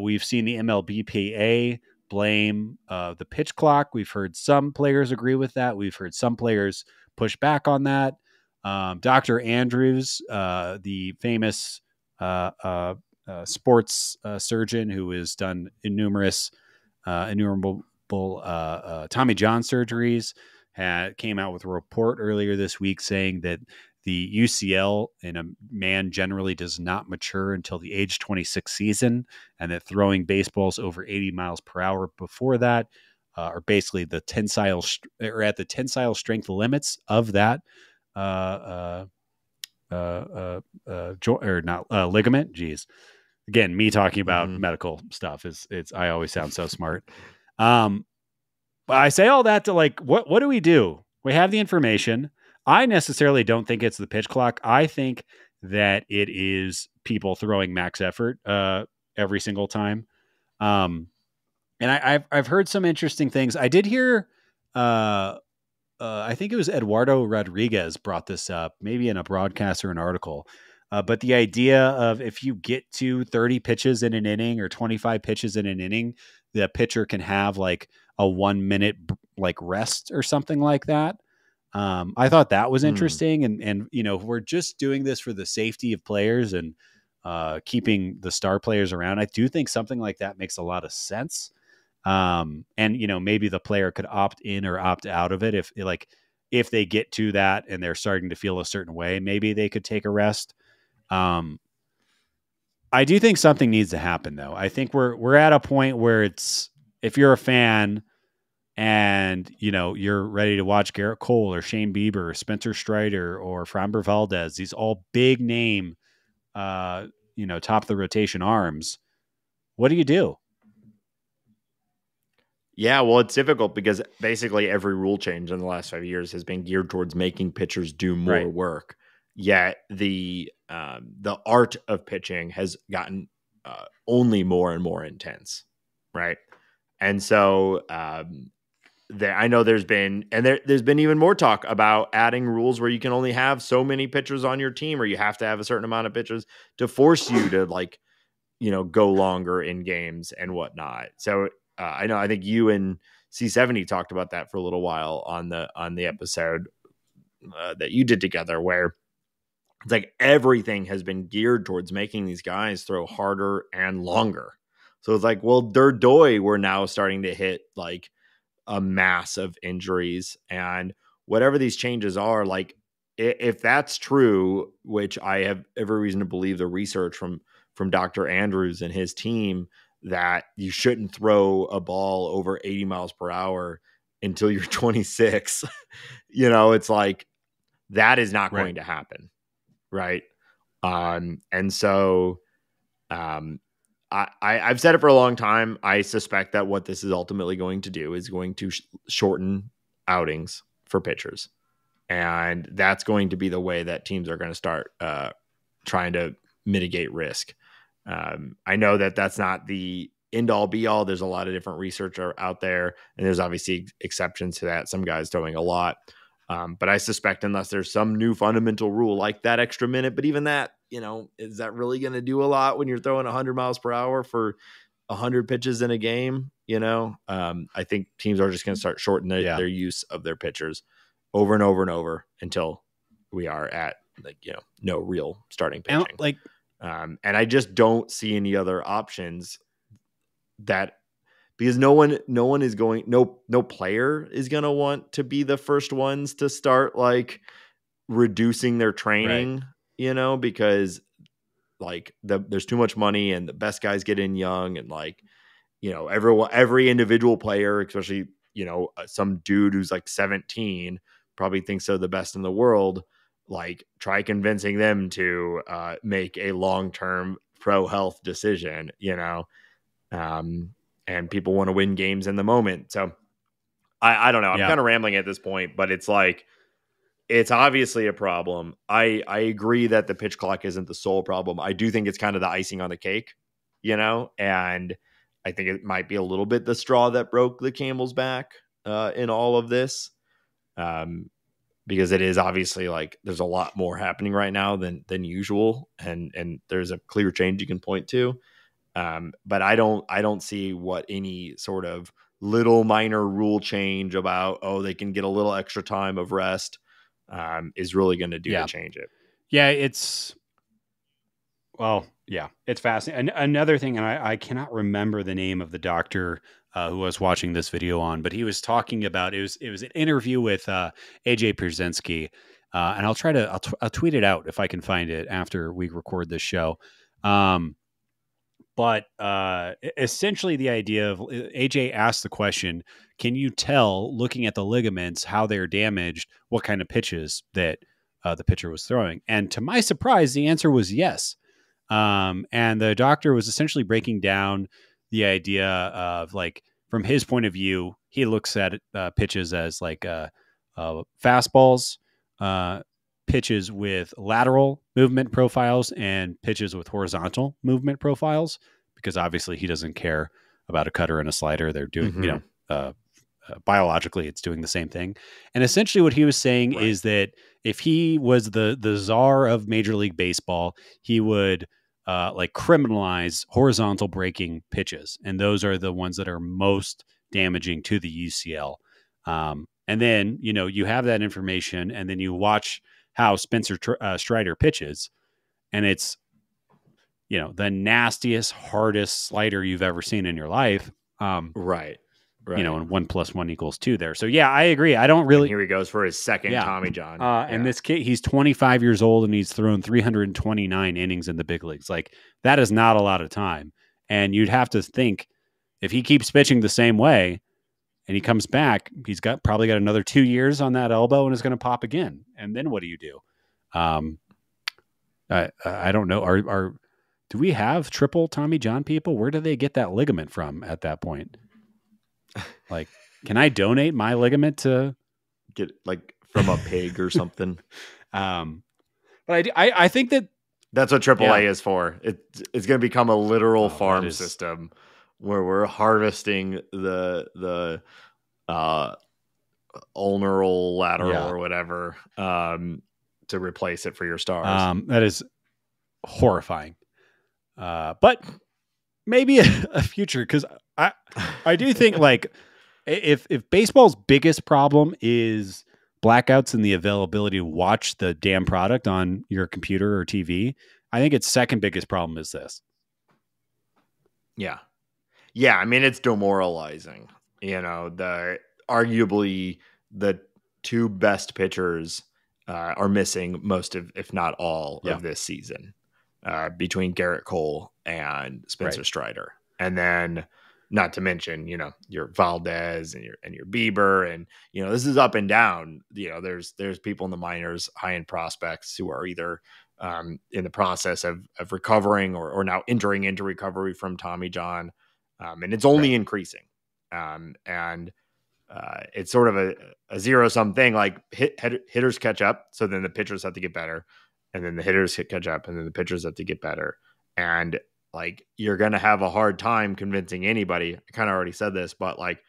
We've seen the MLBPA blame the pitch clock. We've heard some players agree with that. We've heard some players push back on that. Dr. Andrews, the famous sports surgeon who has done innumerable Tommy John surgeries, came out with a report earlier this week saying that the UCL in a man generally does not mature until the age 26 season, and that throwing baseballs over 80 miles per hour before that are basically the tensile strength limits of that ligament. Geez. Again, me talking about medical stuff I always sound so smart. But I say all that to what do we do? We have the information. I necessarily don't think it's the pitch clock. I think that it is people throwing max effort every single time. And I've heard some interesting things. I did hear, I think it was Eduardo Rodriguez brought this up, maybe in a broadcast or an article. But the idea of if you get to 30 pitches in an inning or 25 pitches in an inning, the pitcher can have like a 1 minute rest or something like that. I thought that was interesting. And we're just doing this for the safety of players and keeping the star players around. I do think something like that makes a lot of sense. And maybe the player could opt in or opt out of it. If they get to that and they're starting to feel a certain way, maybe they could take a rest. I do think something needs to happen though. I think we're at a point where if you're a fan and you're ready to watch Garrett Cole or Shane Bieber or Spencer Strider or Framber Valdez, these all big name, top of the rotation arms. What do you do? Yeah, well, it's difficult because basically every rule change in the last 5 years has been geared towards making pitchers do more work. Yet the art of pitching has gotten only more and more intense, right? And so I know there's been even more talk about adding rules where you can only have so many pitchers on your team, or you have to have a certain amount of pitchers to force you to go longer in games and whatnot. So I think you and C70 talked about that for a little while on the episode that you did together, where it's like everything has been geared towards making these guys throw harder and longer. So it's like, well, we're now starting to hit like a mass of injuries, and whatever these changes are, like if that's true, which I have every reason to believe the research from Dr. Andrews and his team, that you shouldn't throw a ball over 80 miles per hour until you're 26, it's like, that is not going to happen. Right. And so I've said it for a long time. I suspect that what this is ultimately going to do is going to shorten outings for pitchers. And that's going to be the way that teams are going to start trying to mitigate risk. I know that that's not the end all be all. There's a lot of different research out there, and there's obviously exceptions to that. Some guys throwing a lot. But I suspect unless there's some new fundamental rule like that extra minute, but even that, is that really going to do a lot when you're throwing 100 miles per hour for 100 pitches in a game? I think teams are just going to start shortening their use of their pitchers over and over and over until we are at no real starting pitching. And I just don't see any other options because no player is going to want to be the first ones to start reducing their training, because there's too much money and the best guys get in young, and every individual player, especially some dude who's like 17 probably thinks they're the best in the world. Like, try convincing them to make a long-term pro health decision, and people want to win games in the moment. So I don't know. I'm kind of rambling at this point, but it's like, it's obviously a problem. I agree that the pitch clock isn't the sole problem. I do think it's kind of the icing on the cake, and I think it might be a little bit the straw that broke the camel's back in all of this. Because it is obviously like there's a lot more happening right now than usual. And there's a clear change you can point to. But I don't see what any sort of little minor rule change about, they can get a little extra time of rest is really going to do to change it. Yeah, it's fascinating. Another thing, and I cannot remember the name of the doctor who I was watching this video on, but he was talking about, it was an interview with AJ Pierzynski, and I'll tweet it out if I can find it after we record this show. But essentially the idea of AJ asked the question, can you tell, looking at the ligaments, how they're damaged, what kind of pitches that the pitcher was throwing? And to my surprise, the answer was yes. And the doctor was essentially breaking down the idea of, like, from his point of view, he looks at pitches as like fastballs, pitches with lateral movement profiles, and pitches with horizontal movement profiles, because obviously he doesn't care about a cutter and a slider. They're doing, biologically it's doing the same thing. And essentially what he was saying is that if he was the czar of Major League Baseball, he would criminalize horizontal breaking pitches. And those are the ones that are most damaging to the UCL. And then, you have that information, and then you watch how Spencer Strider pitches, and it's, the nastiest, hardest slider you've ever seen in your life. Right. And 1 + 1 = 2 there. So yeah, I agree. I don't really. And here he goes for his second Tommy John. And this kid, he's 25 years old, and he's thrown 329 innings in the big leagues. Like, that is not a lot of time. And you'd have to think, if he keeps pitching the same way and he comes back, he's probably got another 2 years on that elbow and is going to pop again. And then what do you do? I don't know. Do we have triple Tommy John people? Where do they get that ligament from at that point? Like, can I donate my ligament to get, like, from a pig or something? But I think that's what AAA is for. It's going to become a literal farm system where we're harvesting the ulnar lateral or whatever to replace it for your stars. That is horrifying. But maybe a future, because I do think, like, if baseball's biggest problem is blackouts and the availability to watch the damn product on your computer or TV, I think its second biggest problem is this. Yeah. Yeah. I mean, it's demoralizing. Arguably the two best pitchers are missing most of, if not all, of this season, between Garrett Cole and Spencer Strider. And then, not to mention, your Valdez and your Bieber, and this is up and down. There's people in the minors, high end prospects, who are either in the process of recovering or now entering into recovery from Tommy John, and it's only increasing. And it's sort of a zero sum thing. Like, hitters catch up, so then the pitchers have to get better, and then the hitters catch up, and then the pitchers have to get better, and, like, you're going to have a hard time convincing anybody. I kind of already said this, but, like,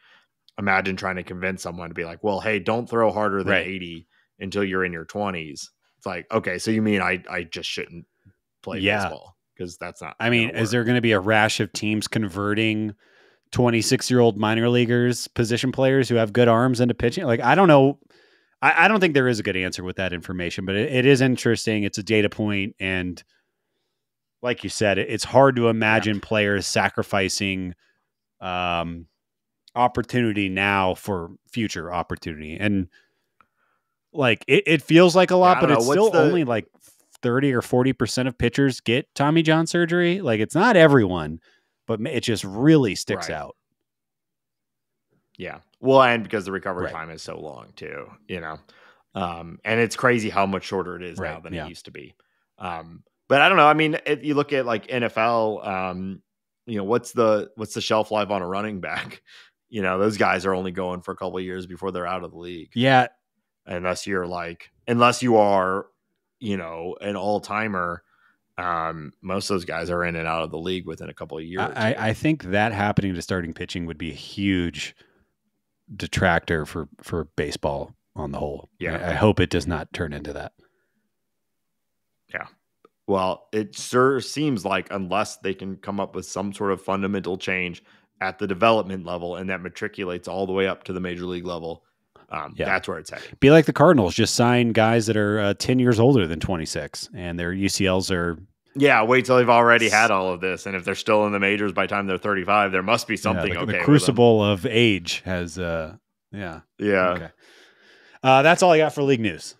imagine trying to convince someone to be like, well, hey, don't throw harder than 80 until you're in your 20s. It's like, okay, so you mean I just shouldn't play baseball? Because that's not. I mean, is there going to be a rash of teams converting 26-year-old minor leaguers, position players who have good arms into pitching? Like, I don't know. I don't think there is a good answer with that information, but it is interesting. It's a data point, and like you said, it's hard to imagine players sacrificing opportunity now for future opportunity. And, like, it feels like a lot, but it's still only like 30 or 40% of pitchers get Tommy John surgery. Like, it's not everyone, but it just really sticks out. Yeah. Well, and because the recovery Right. time is so long too, and it's crazy how much shorter it is now Right, than yeah. it used to be. But I don't know. I mean, if you look at like NFL, what's the shelf life on a running back? Those guys are only going for a couple of years before they're out of the league. Yeah. Unless you are, an all timer. Most of those guys are in and out of the league within a couple of years. I think that happening to starting pitching would be a huge detractor for baseball on the whole. Yeah. I hope it does not turn into that. Yeah. Well, it sure seems like unless they can come up with some sort of fundamental change at the development level and that matriculates all the way up to the major league level, that's where it's heading. Be like the Cardinals, just sign guys that are 10 years older than 26 and their UCLs are... Yeah, wait till they've already had all of this. And if they're still in the majors by the time they're 35, there must be something the crucible of age has... Yeah. Okay. That's all I got for league news.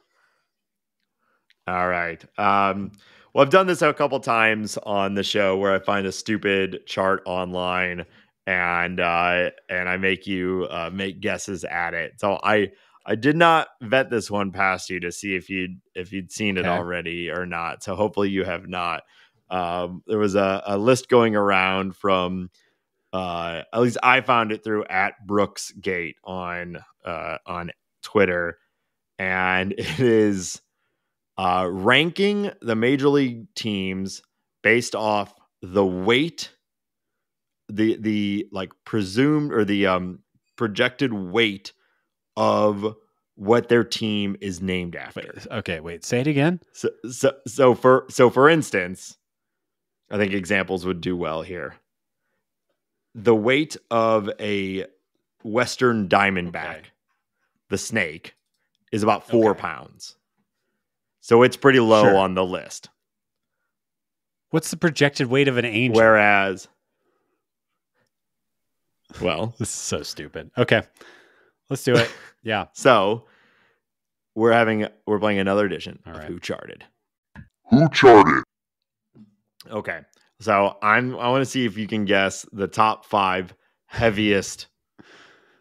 All right. Well, I've done this a couple times on the show where I find a stupid chart online and I make you make guesses at it. So I did not vet this one past you to see if you'd seen it already or not. So hopefully you have not. There was a list going around from at least I found it through @BrooksGate on Twitter, and it is ranking the major league teams based off the weight, the like presumed or the projected weight of what their team is named after. Wait, say it again. So for instance, I think examples would do well here. The weight of a Western Diamondback, the snake, is about 4 pounds. So it's pretty low on the list. What's the projected weight of an angel? Whereas, well, this is so stupid. Okay, let's do it. Yeah. So we're playing another edition of Who Charted. Okay. So I want to see if you can guess the top 5 heaviest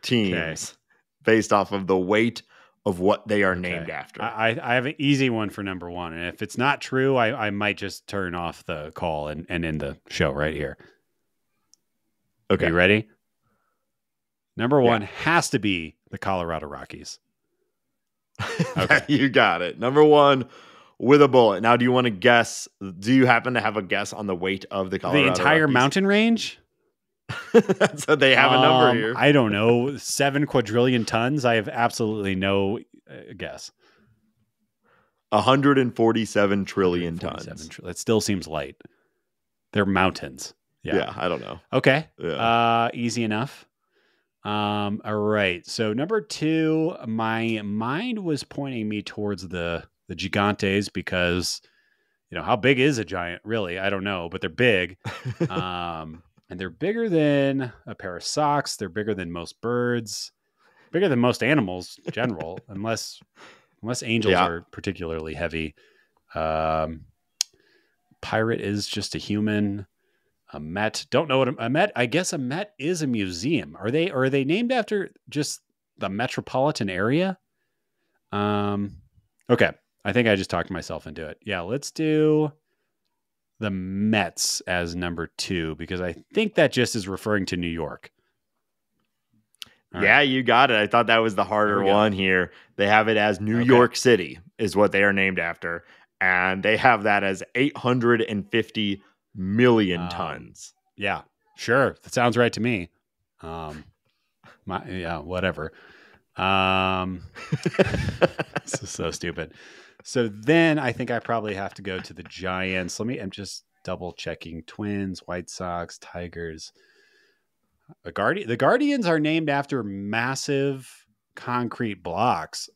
teams based off of the weight of what they are named after. I have an easy one for number 1. And if it's not true, I might just turn off the call and end the show right here. Okay. Are you ready? Number 1 has to be the Colorado Rockies. Okay. You got it. Number 1 with a bullet. Now, do you want to guess? Do you happen to have a guess on the weight of the Colorado Rockies? The entire mountain range? So they have a number here. I don't know. 7 quadrillion tons. I have absolutely no guess. 147 trillion tons. It still seems light. They're mountains. Yeah, I don't know. Okay. Yeah. Easy enough. All right. So number 2, my mind was pointing me towards the Gigantes because, how big is a giant? Really, I don't know, but they're big. And they're bigger than a pair of socks. They're bigger than most birds, bigger than most animals in general, unless angels are particularly heavy. Pirate is just a human. A Met. Don't know what a Met. I guess a Met is a museum. Are they named after just the metropolitan area? Okay. I think I just talked myself into it. Yeah, let's do the Mets as number 2 because I think that just is referring to New York. All right. You got it. I thought that was the harder one here. They have it as New York City is what they are named after. And they have that as 850 million tons. Yeah, sure. That sounds right to me. Whatever. This is so stupid. So then I think I probably have to go to the Giants. I'm just double checking. Twins, White Sox, Tigers. The Guardians are named after massive concrete blocks.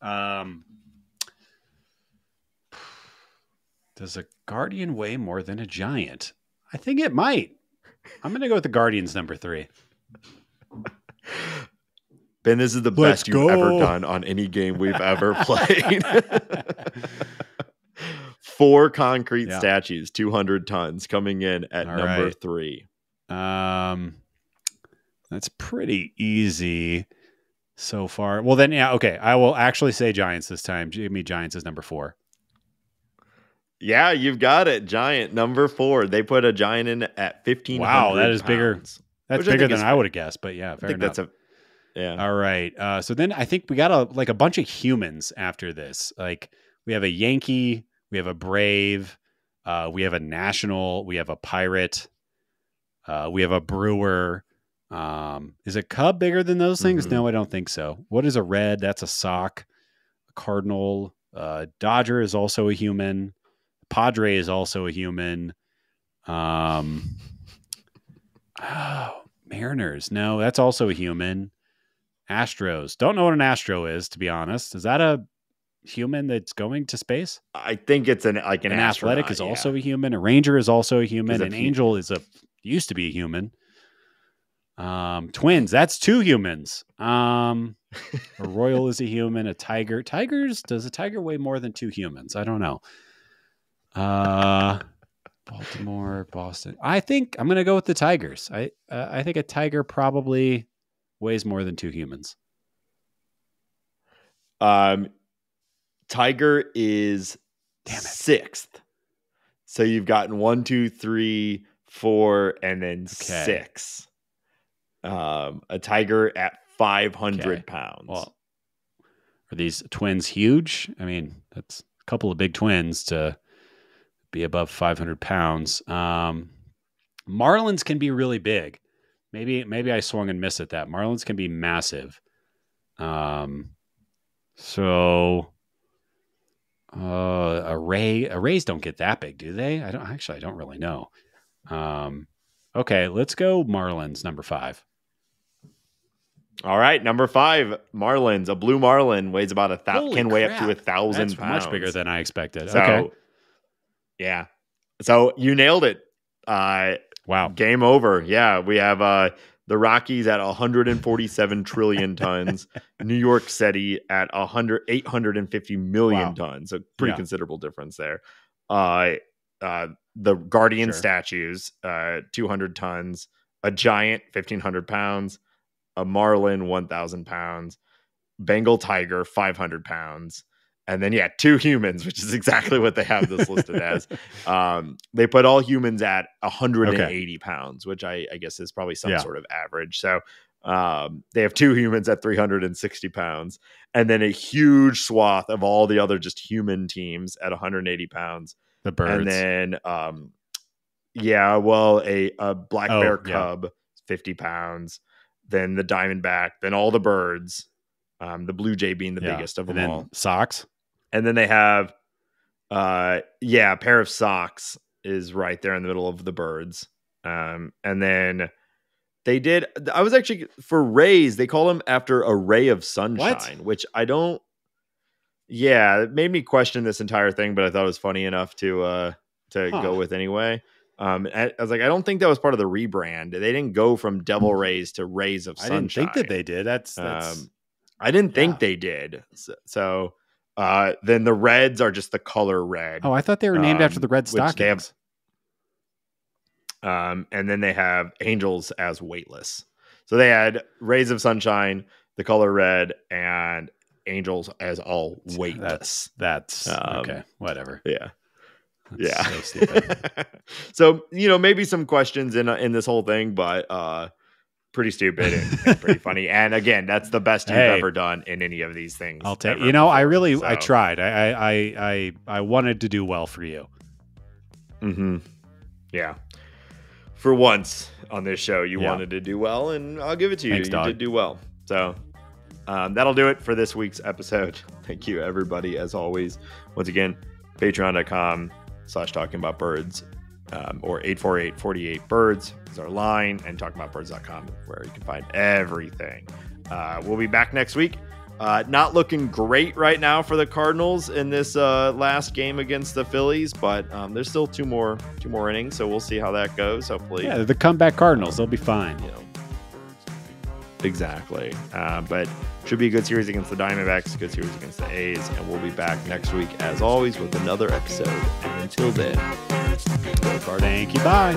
Does a Guardian weigh more than a Giant? I think it might. I'm going to go with the Guardians number 3. Ben, this is the best you've ever done on any game we've ever played. 4 concrete statues, 200 tons, coming in at number 3. That's pretty easy. so far. Well, then, yeah, okay. I will actually say Giants this time. Give me Giants as number 4. Yeah, you've got it. Giant number 4. They put a Giant in at 1,500. Wow, that is pounds, bigger. That's bigger than I would have guessed. But yeah, fair enough. Yeah. All right. So then I think we got a bunch of humans after this. Like we have a Yankee, we have a Brave, we have a National, we have a Pirate, we have a Brewer. Is a Cub bigger than those things? No, I don't think so. What is a Red? That's a Sock. A Cardinal. Dodger is also a human. Padre is also a human. Mariners. No, that's also a human. Astros. Don't know what an Astro is, to be honest. Is that a human that's going to space? I think it's an athletic is also a human. A Ranger is also a human. An Angel used to be a human. Twins. That's 2 humans. A Royal is a human. A Tiger. Does a tiger weigh more than 2 humans? I don't know. Baltimore, Boston. I think I'm going to go with the Tigers. I think a tiger probably weighs more than 2 humans. Tiger is 6th. So you've gotten 1, 2, 3, 4, and then 6. A tiger at 500 pounds. Well, are these twins huge? I mean, that's a couple of big twins to be above 500 pounds. Marlins can be really big. Maybe I swung and missed at that. Marlins can be massive. So arrays don't get that big, do they? I don't really know. Okay, let's go Marlins number 5. All right, number 5, Marlins. A blue Marlin weighs about can weigh up to 1,000 pounds. Much bigger than I expected. So, okay. Yeah. So you nailed it. Wow. Game over. Yeah. We have the Rockies at 147 trillion tons. New York City at 850 million tons. A pretty considerable difference there. The Guardian statues, 200 tons. A Giant, 1,500 pounds. A Marlin, 1,000 pounds. Bengal Tiger, 500 pounds. And then, 2 humans, which is exactly what they have this listed as. They put all humans at 180 pounds, which I guess is probably some sort of average. So they have 2 humans at 360 pounds. And then a huge swath of all the other just human teams at 180 pounds. The birds. And then, a black bear cub, 50 pounds. Then the Diamondback. Then all the birds. The Blue Jay being the biggest of them all. Socks. And then they have, a pair of socks is right there in the middle of the birds. And then I was actually, for rays, they call them after a ray of sunshine, which I don't, it made me question this entire thing, but I thought it was funny enough to go with anyway. I was like, I don't think that was part of the rebrand. They didn't go from devil rays to rays of sunshine. I didn't think that they did. That's I didn't think they did. So then the Reds are just the color red. Oh, I thought they were named after the Red Stockings. And then they have Angels as weightless. So they had Rays of Sunshine, the color red, and Angels as all weightless. That's okay. Whatever. Yeah. That's so stupid. So, maybe some questions in this whole thing, but pretty stupid and pretty funny. And again, that's the best you've ever done in any of these things. I'll take. I tried. I wanted to do well for you. Mm-hmm. Yeah. For once on this show, you wanted to do well, and I'll give it to you. Thanks, dog. You did do well. So that'll do it for this week's episode. Thank you, everybody, as always. Once again, patreon.com/talkingaboutbirds or 848-48-BIRDS is our line, and talkingaboutbirds.com where you can find everything. We'll be back next week. Not looking great right now for the Cardinals in this last game against the Phillies, but there's still two more innings, so we'll see how that goes. Hopefully, they're the comeback Cardinals. They'll be fine. Exactly. But should be a good series against the Diamondbacks, good series against the A's, and we'll be back next week as always with another episode. And until then, thank you. Bye.